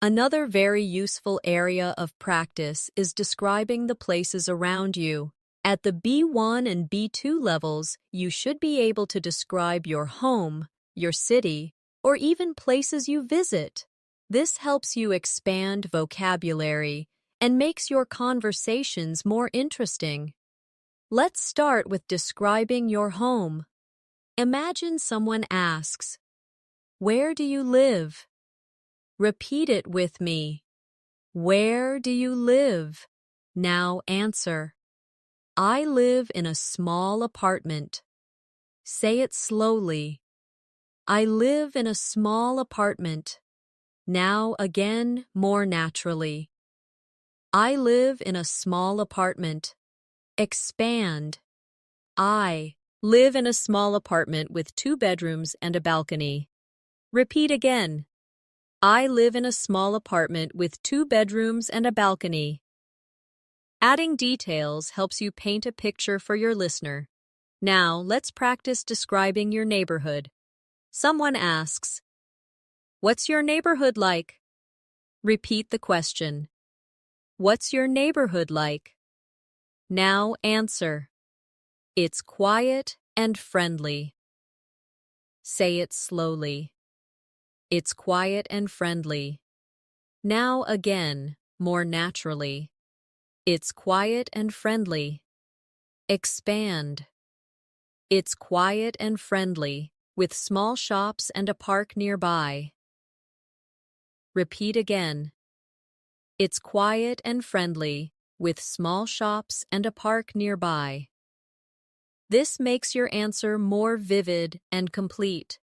Another very useful area of practice is describing the places around you. At the B1 and B2 levels, you should be able to describe your home, your city, or even places you visit. This helps you expand vocabulary and makes your conversations more interesting. Let's start with describing your home. Imagine someone asks, "Where do you live?" Repeat it with me. Where do you live? Now answer. I live in a small apartment. Say it slowly. I live in a small apartment. Now again more naturally. I live in a small apartment. Expand. I live in a small apartment with 2 bedrooms and a balcony. Repeat again. I live in a small apartment with 2 bedrooms and a balcony. Adding details helps you paint a picture for your listener. Now, let's practice describing your neighborhood. Someone asks, "What's your neighborhood like?" Repeat the question. What's your neighborhood like? Now answer. It's quiet and friendly. Say it slowly. It's quiet and friendly. Now again, more naturally. It's quiet and friendly. Expand. It's quiet and friendly, with small shops and a park nearby. Repeat again. It's quiet and friendly, with small shops and a park nearby. This makes your answer more vivid and complete.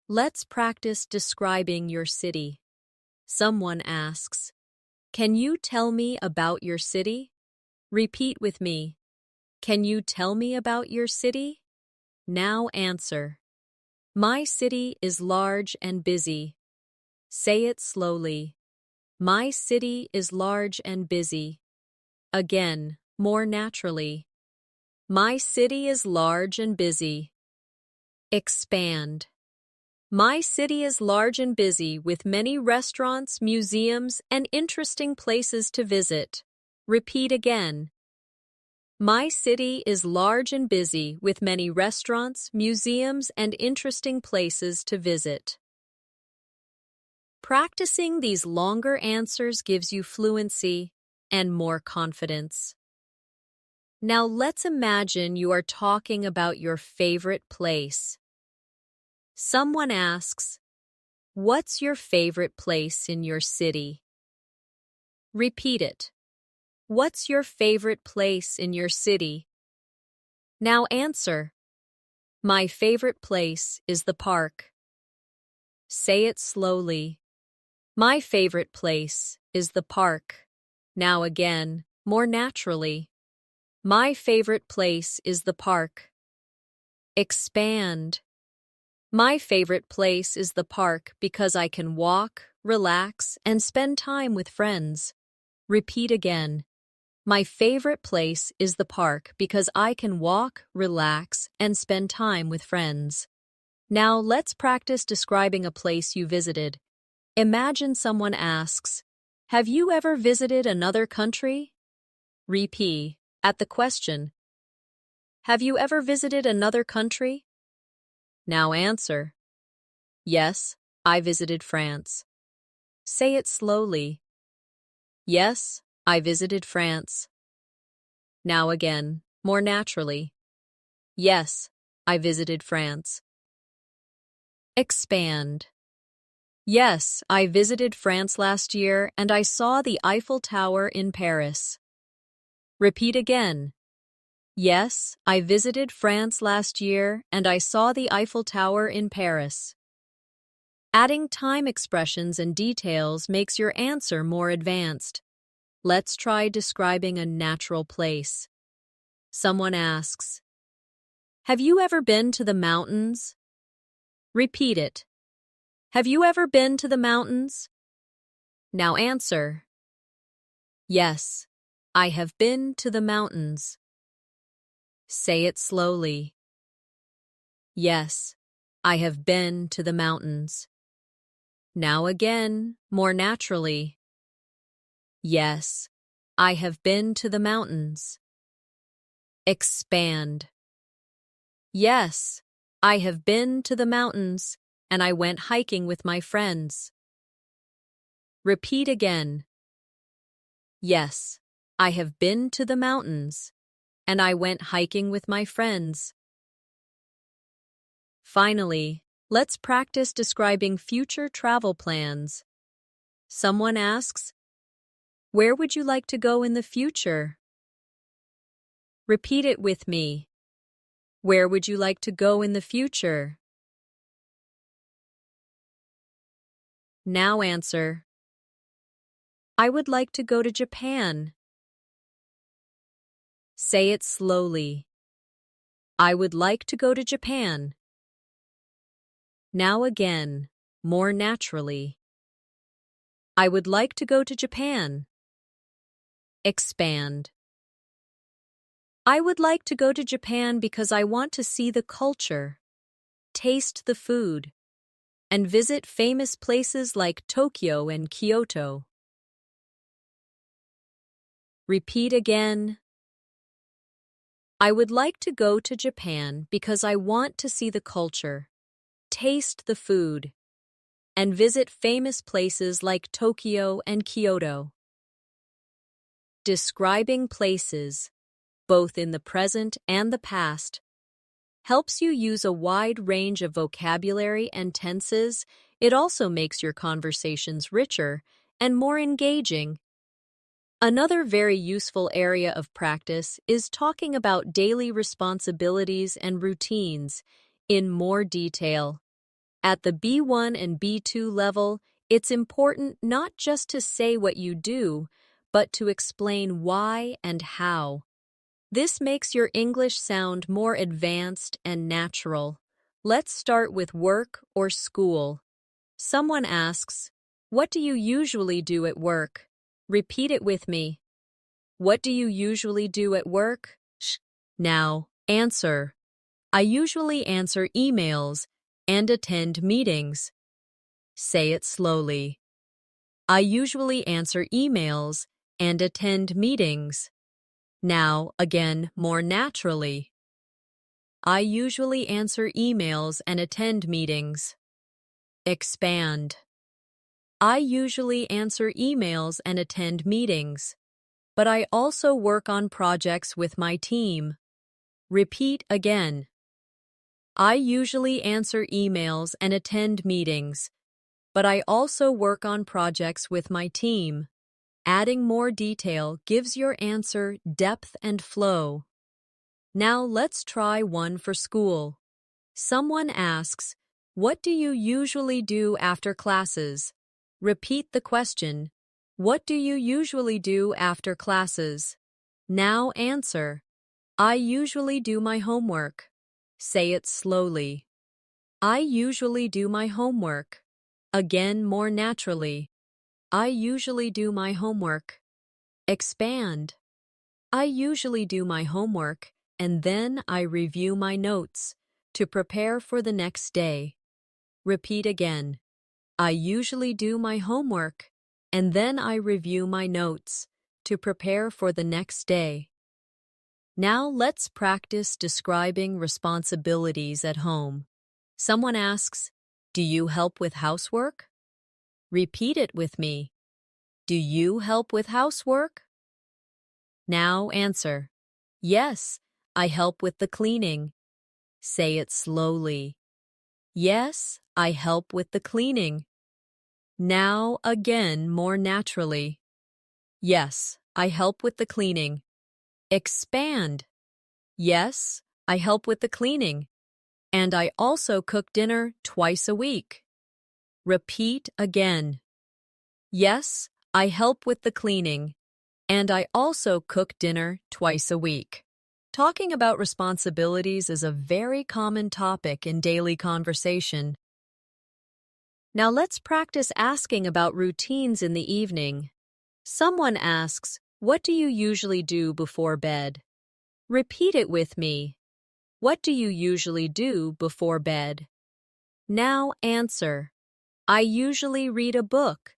Let's practice describing your city. Someone asks, "Can you tell me about your city?" Repeat with me. Can you tell me about your city? Now answer. My city is large and busy. Say it slowly. My city is large and busy. Again, more naturally. My city is large and busy. Expand. My city is large and busy with many restaurants, museums, and interesting places to visit. Repeat again. My city is large and busy with many restaurants, museums, and interesting places to visit. Practicing these longer answers gives you fluency and more confidence. Now let's imagine you are talking about your favorite place. Someone asks, "What's your favorite place in your city?" Repeat it. What's your favorite place in your city? Now answer. My favorite place is the park. Say it slowly. My favorite place is the park. Now again, more naturally. My favorite place is the park. Expand. My favorite place is the park because I can walk, relax, and spend time with friends. Repeat again. My favorite place is the park because I can walk, relax, and spend time with friends. Now let's practice describing a place you visited. Imagine someone asks, "Have you ever visited another country?" Repeat at the question. Have you ever visited another country? Now answer. Yes, I visited France. Say it slowly. Yes, I visited France. Now again, more naturally. Yes, I visited France. Expand. Yes, I visited France last year and I saw the Eiffel Tower in Paris. Repeat again. Yes, I visited France last year and I saw the Eiffel Tower in Paris. Adding time expressions and details makes your answer more advanced. Let's try describing a natural place. Someone asks, "Have you ever been to the mountains?" Repeat it. Have you ever been to the mountains? Now answer. Yes, I have been to the mountains. Say it slowly. Yes, I have been to the mountains. Now again, more naturally. Yes, I have been to the mountains. Expand. Yes, I have been to the mountains, and I went hiking with my friends. Repeat again. Yes, I have been to the mountains, and I went hiking with my friends. Finally, let's practice describing future travel plans. Someone asks, "Where would you like to go in the future?" Repeat it with me. Where would you like to go in the future? Now answer. I would like to go to Japan. Say it slowly. I would like to go to Japan. Now again, more naturally. I would like to go to Japan. Expand. I would like to go to Japan because I want to see the culture, taste the food, and visit famous places like Tokyo and Kyoto. Repeat again. I would like to go to Japan because I want to see the culture, taste the food, and visit famous places like Tokyo and Kyoto. Describing places, both in the present and the past, helps you use a wide range of vocabulary and tenses. It also makes your conversations richer and more engaging. Another very useful area of practice is talking about daily responsibilities and routines in more detail. At the B1 and B2 level, it's important not just to say what you do, but to explain why and how. This makes your English sound more advanced and natural. Let's start with work or school. Someone asks, "What do you usually do at work?" Repeat it with me. What do you usually do at work? Now, answer. I usually answer emails and attend meetings. Say it slowly. I usually answer emails and attend meetings. Now, again, more naturally. I usually answer emails and attend meetings. Expand. I usually answer emails and attend meetings, but I also work on projects with my team. Repeat again. I usually answer emails and attend meetings, but I also work on projects with my team. Adding more detail gives your answer depth and flow. Now let's try one for school. Someone asks, "What do you usually do after classes?" Repeat the question. What do you usually do after classes? Now answer. I usually do my homework. Say it slowly. I usually do my homework. Again, more naturally. I usually do my homework. Expand. I usually do my homework, and then I review my notes to prepare for the next day. Repeat again. I usually do my homework, and then I review my notes to prepare for the next day. Now let's practice describing responsibilities at home. Someone asks, "Do you help with housework?" Repeat it with me. Do you help with housework? Now answer. Yes, I help with the cleaning. Say it slowly. Yes, I help with the cleaning. Now again, more naturally. Yes, I help with the cleaning. Expand. Yes, I help with the cleaning. And I also cook dinner twice a week. Repeat again. Yes, I help with the cleaning. And I also cook dinner twice a week. Talking about responsibilities is a very common topic in daily conversation. Now let's practice asking about routines in the evening. Someone asks, "What do you usually do before bed?" Repeat it with me. What do you usually do before bed? Now answer. I usually read a book.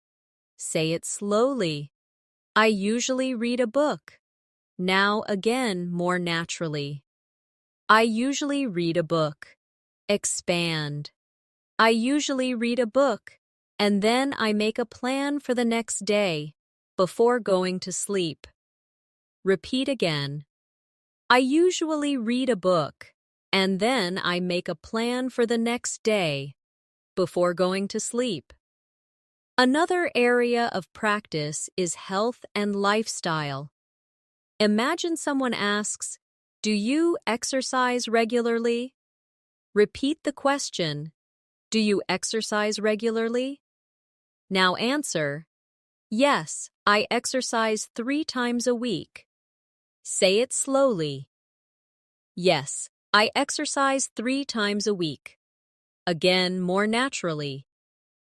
Say it slowly. I usually read a book. Now again, more naturally. I usually read a book. Expand. I usually read a book, and then I make a plan for the next day before going to sleep. Repeat again. I usually read a book, and then I make a plan for the next day before going to sleep. Another area of practice is health and lifestyle. Imagine someone asks, "Do you exercise regularly?" Repeat the question. Do you exercise regularly? Now answer. Yes, I exercise 3 times a week. Say it slowly. Yes, I exercise 3 times a week. Again, more naturally.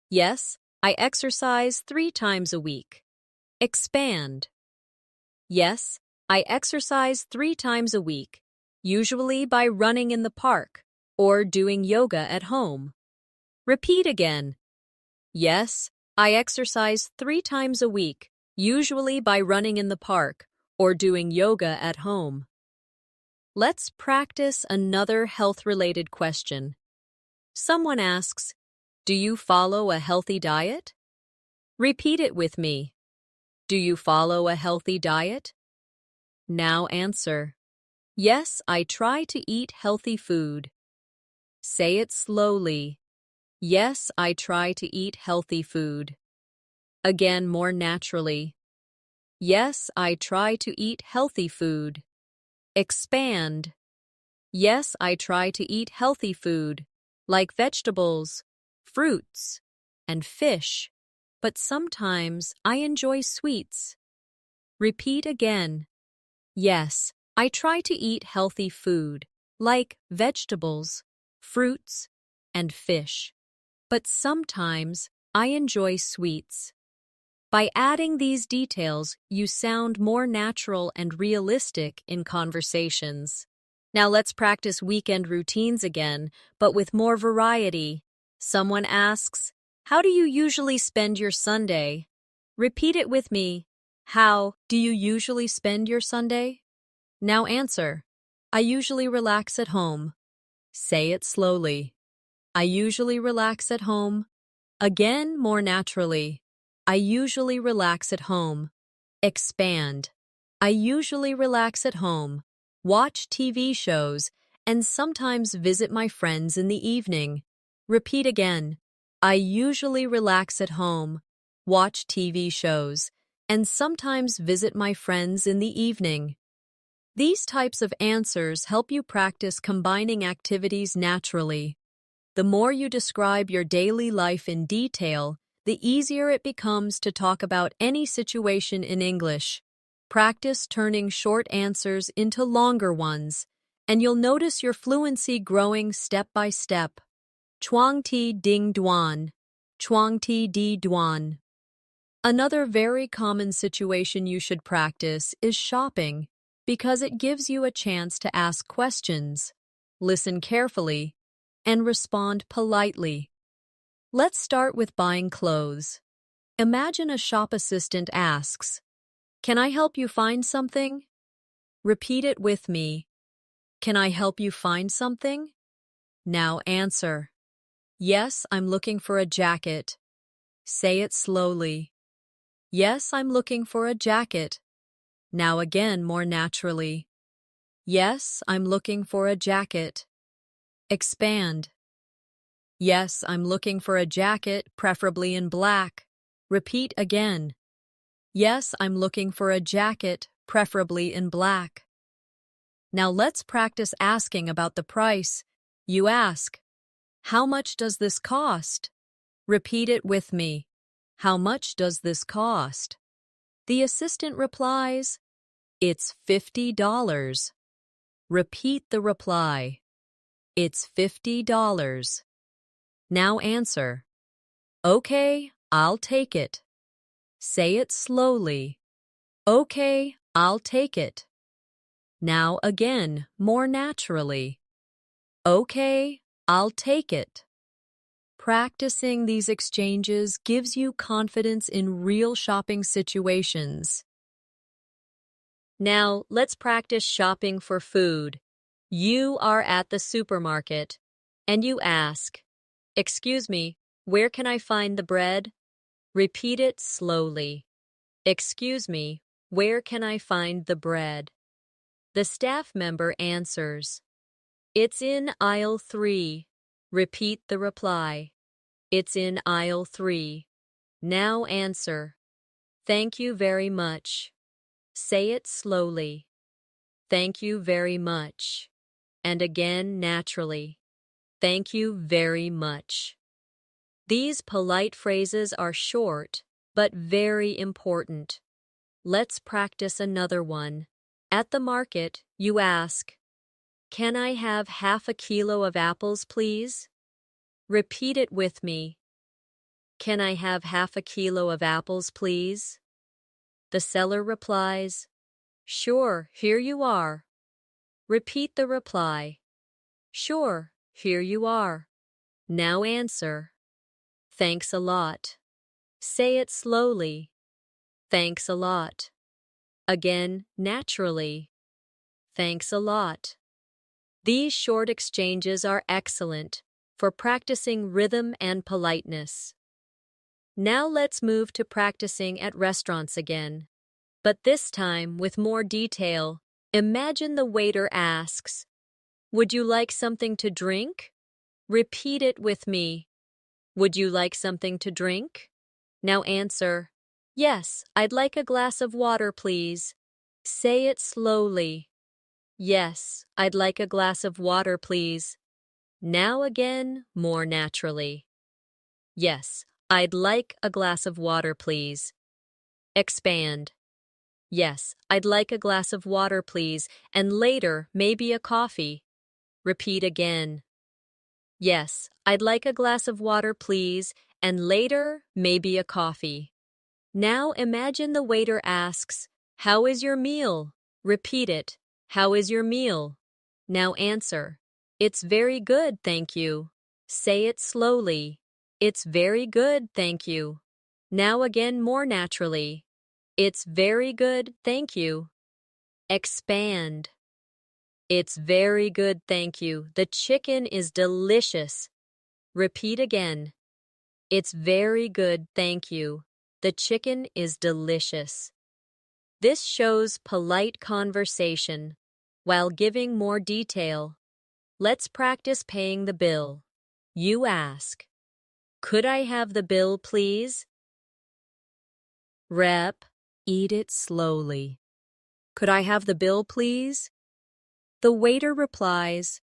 Yes, I exercise 3 times a week. Expand. Yes, I exercise 3 times a week, usually by running in the park or doing yoga at home. Repeat again. Yes, I exercise 3 times a week, usually by running in the park or doing yoga at home. Let's practice another health-related question. Someone asks, "Do you follow a healthy diet?" Repeat it with me. Do you follow a healthy diet? Now answer. Yes, I try to eat healthy food. Say it slowly. Yes, I try to eat healthy food. Again, more naturally. Yes, I try to eat healthy food. Expand. Yes, I try to eat healthy food, like vegetables, fruits, and fish, but sometimes I enjoy sweets. Repeat again. Yes, I try to eat healthy food, like vegetables, fruits, and fish, but sometimes I enjoy sweets. By adding these details, you sound more natural and realistic in conversations. Now let's practice weekend routines again, but with more variety. Someone asks, "How do you usually spend your Sunday?" Repeat it with me. How do you usually spend your Sunday? Now answer. I usually relax at home. Say it slowly. I usually relax at home. Again, more naturally. I usually relax at home. Expand. I usually relax at home, watch TV shows, and sometimes visit my friends in the evening. Repeat again. I usually relax at home, watch TV shows, and sometimes visit my friends in the evening. These types of answers help you practice combining activities naturally. The more you describe your daily life in detail, the easier it becomes to talk about any situation in English. Practice turning short answers into longer ones, and you'll notice your fluency growing step by step. Chuang ti ding duan. Chuang ti di duan. Another very common situation you should practice is shopping, because it gives you a chance to ask questions, listen carefully, and respond politely. Let's start with buying clothes. Imagine a shop assistant asks, "Can I help you find something?" Repeat it with me. Can I help you find something? Now answer. Yes, I'm looking for a jacket. Say it slowly. Yes, I'm looking for a jacket. Now again, more naturally. Yes, I'm looking for a jacket. Expand. Yes, I'm looking for a jacket, preferably in black. Repeat again. Yes, I'm looking for a jacket, preferably in black. Now let's practice asking about the price. You ask, "How much does this cost?" Repeat it with me. How much does this cost? The assistant replies, "It's $50. Repeat the reply. It's $50. Now answer. Okay, I'll take it. Say it slowly. Okay, I'll take it. Now again, more naturally. Okay, I'll take it. Practicing these exchanges gives you confidence in real shopping situations. Now, let's practice shopping for food. You are at the supermarket, and you ask, "Excuse me, where can I find the bread?" Repeat it slowly. Excuse me, where can I find the bread? The staff member answers, "It's in aisle 3. Repeat the reply. It's in aisle 3. Now answer. Thank you very much. Say it slowly. Thank you very much. And again naturally. Thank you very much. These polite phrases are short, but very important. Let's practice another one. At the market, you ask, "Can I have half a kilo of apples, please?" Repeat it with me. Can I have half a kilo of apples, please? The seller replies, Sure, here you are. Repeat the reply. Sure, here you are. Now answer. Thanks a lot. Say it slowly. Thanks a lot. Again, naturally. Thanks a lot. These short exchanges are excellent for practicing rhythm and politeness. Now let's move to practicing at restaurants again. But this time, with more detail, imagine the waiter asks, "Would you like something to drink?" Repeat it with me. Would you like something to drink? Now answer, "Yes, I'd like a glass of water, please." Say it slowly. Yes, I'd like a glass of water, please. Now again, more naturally. Yes, I'd like a glass of water, please. Expand. Yes, I'd like a glass of water, please, and later, maybe a coffee. Repeat again. Yes, I'd like a glass of water, please, and later, maybe a coffee. Now imagine the waiter asks, "How is your meal?" Repeat it. How is your meal? Now answer. It's very good, thank you. Say it slowly. It's very good, thank you. Now again more naturally. It's very good, thank you. Expand. It's very good, thank you. The chicken is delicious. Repeat again. It's very good, thank you. The chicken is delicious. This shows polite conversation while giving more detail. Let's practice paying the bill. You ask, "Could I have the bill, please?" Rep, eat it slowly. "Could I have the bill, please?" The waiter replies,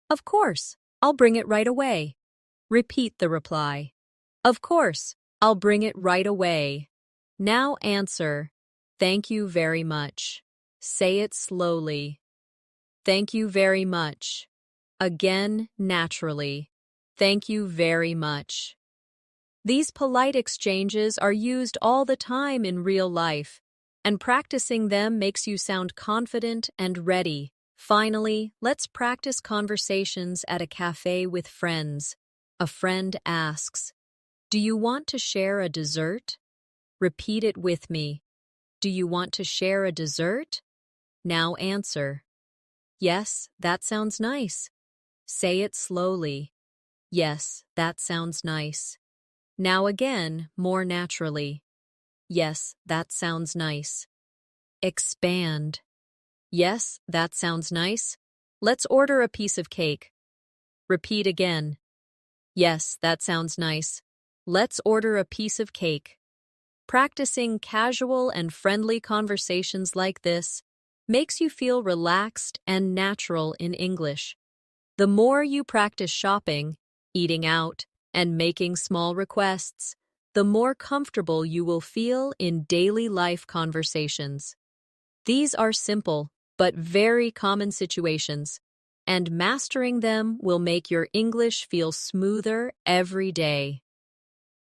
"Of course, I'll bring it right away." Repeat the reply. "Of course, I'll bring it right away." Now answer, "Thank you very much." Say it slowly. Thank you very much. Again, naturally. Thank you very much. These polite exchanges are used all the time in real life, and practicing them makes you sound confident and ready. Finally, let's practice conversations at a cafe with friends. A friend asks, "Do you want to share a dessert?" Repeat it with me. Do you want to share a dessert? Now answer. Yes, that sounds nice. Say it slowly. Yes, that sounds nice. Now again, more naturally. Yes, that sounds nice. Expand. Yes, that sounds nice. Let's order a piece of cake. Repeat again. Yes, that sounds nice. Let's order a piece of cake. Practicing casual and friendly conversations like this makes you feel relaxed and natural in English. The more you practice shopping, eating out, and making small requests, the more comfortable you will feel in daily life conversations. These are simple but very common situations, and mastering them will make your English feel smoother every day.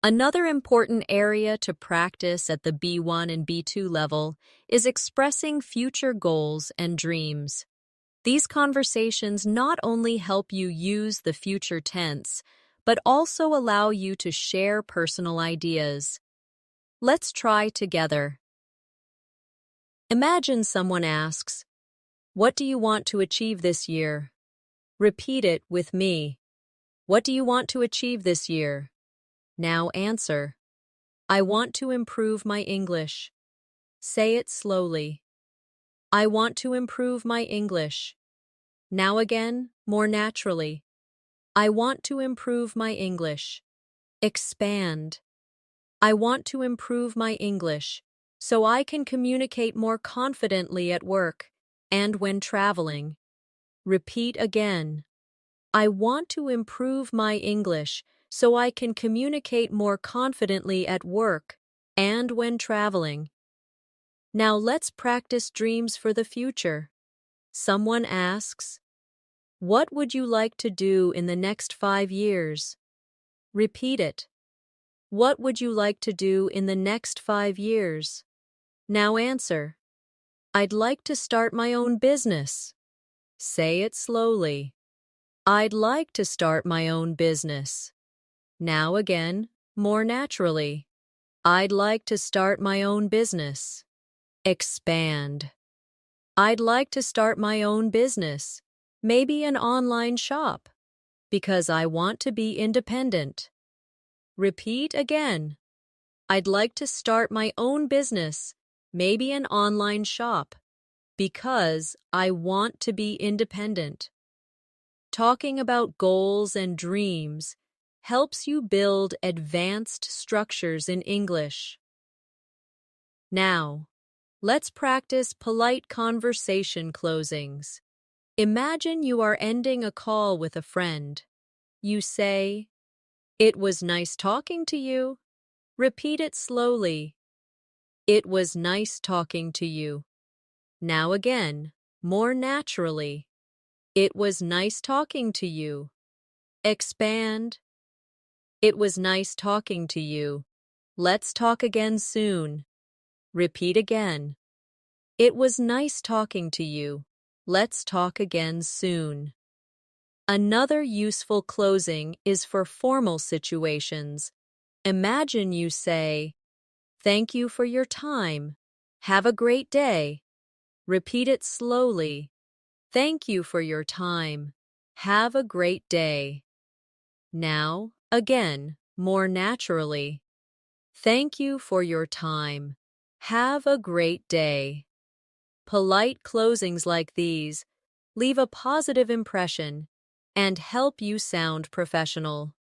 Another important area to practice at the B1 and B2 level is expressing future goals and dreams. These conversations not only help you use the future tense, but also allow you to share personal ideas. Let's try together. Imagine someone asks, "What do you want to achieve this year?" Repeat it with me. What do you want to achieve this year? Now answer. I want to improve my English. Say it slowly. I want to improve my English. Now again, more naturally. I want to improve my English. Expand. I want to improve my English so I can communicate more confidently at work and when traveling. Repeat again. I want to improve my English so I can communicate more confidently at work and when traveling. Now let's practice dreams for the future. Someone asks, "What would you like to do in the next 5 years?" Repeat it. What would you like to do in the next 5 years? Now answer. I'd like to start my own business. Say it slowly. I'd like to start my own business. Now again, more naturally. I'd like to start my own business. Expand. I'd like to start my own business, maybe an online shop, because I want to be independent. Repeat again. I'd like to start my own business, maybe an online shop, because I want to be independent. Talking about goals and dreams helps you build advanced structures in English. Now, let's practice polite conversation closings. Imagine you are ending a call with a friend. You say, "It was nice talking to you." Repeat it slowly. It was nice talking to you. Now again, more naturally. It was nice talking to you. Expand. It was nice talking to you. Let's talk again soon. Repeat again. It was nice talking to you. Let's talk again soon. Another useful closing is for formal situations. Imagine you say, "Thank you for your time. Have a great day." Repeat it slowly. Thank you for your time. Have a great day. Now, again, more naturally. Thank you for your time. Have a great day. Polite closings like these leave a positive impression and help you sound professional.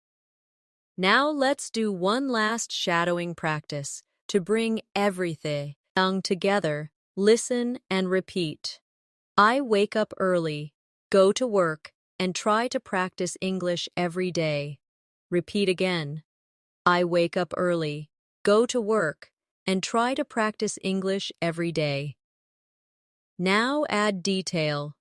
Now let's do one last shadowing practice to bring everything together. Listen and repeat. I wake up early, go to work, and try to practice English every day. Repeat again. I wake up early, go to work, and try to practice English every day. Now add detail.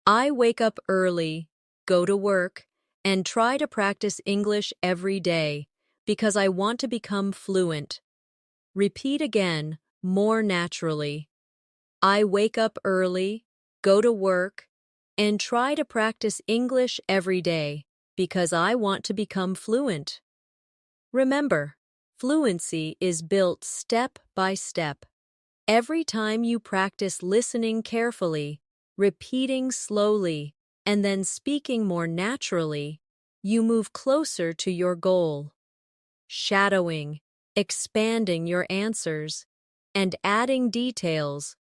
I wake up early, go to work, and try to practice English every day because I want to become fluent. Repeat again, more naturally. I wake up early, go to work, and try to practice English every day because I want to become fluent. Remember, fluency is built step by step. Every time you practice listening carefully, repeating slowly, and then speaking more naturally, you move closer to your goal. Shadowing, expanding your answers, and adding details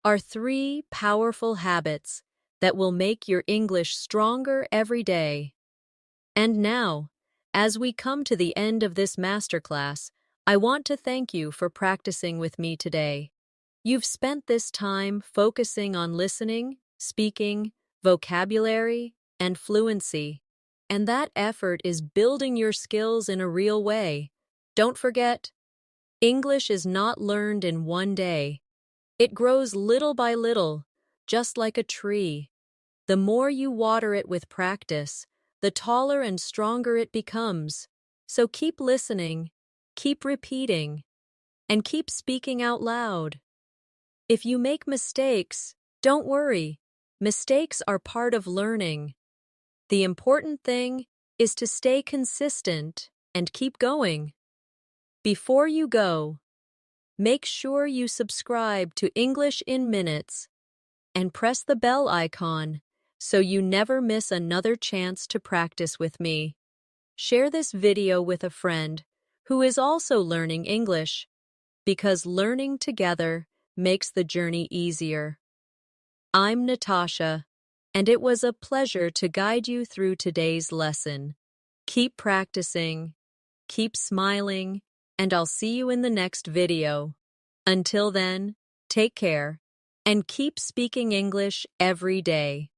are 3 powerful habits that will make your English stronger every day. And now, as we come to the end of this masterclass, I want to thank you for practicing with me today. You've spent this time focusing on listening, speaking, vocabulary, and fluency, and that effort is building your skills in a real way. Don't forget, English is not learned in one day. It grows little by little, just like a tree. The more you water it with practice, the taller and stronger it becomes. So keep listening, keep repeating, and keep speaking out loud. If you make mistakes, don't worry. Mistakes are part of learning. The important thing is to stay consistent and keep going. Before you go, make sure you subscribe to English in Minutes and press the bell icon so you never miss another chance to practice with me. Share this video with a friend who is also learning English, because learning together makes the journey easier. I'm Natasha, and it was a pleasure to guide you through today's lesson. Keep practicing, keep smiling, and I'll see you in the next video. Until then, take care, and keep speaking English every day.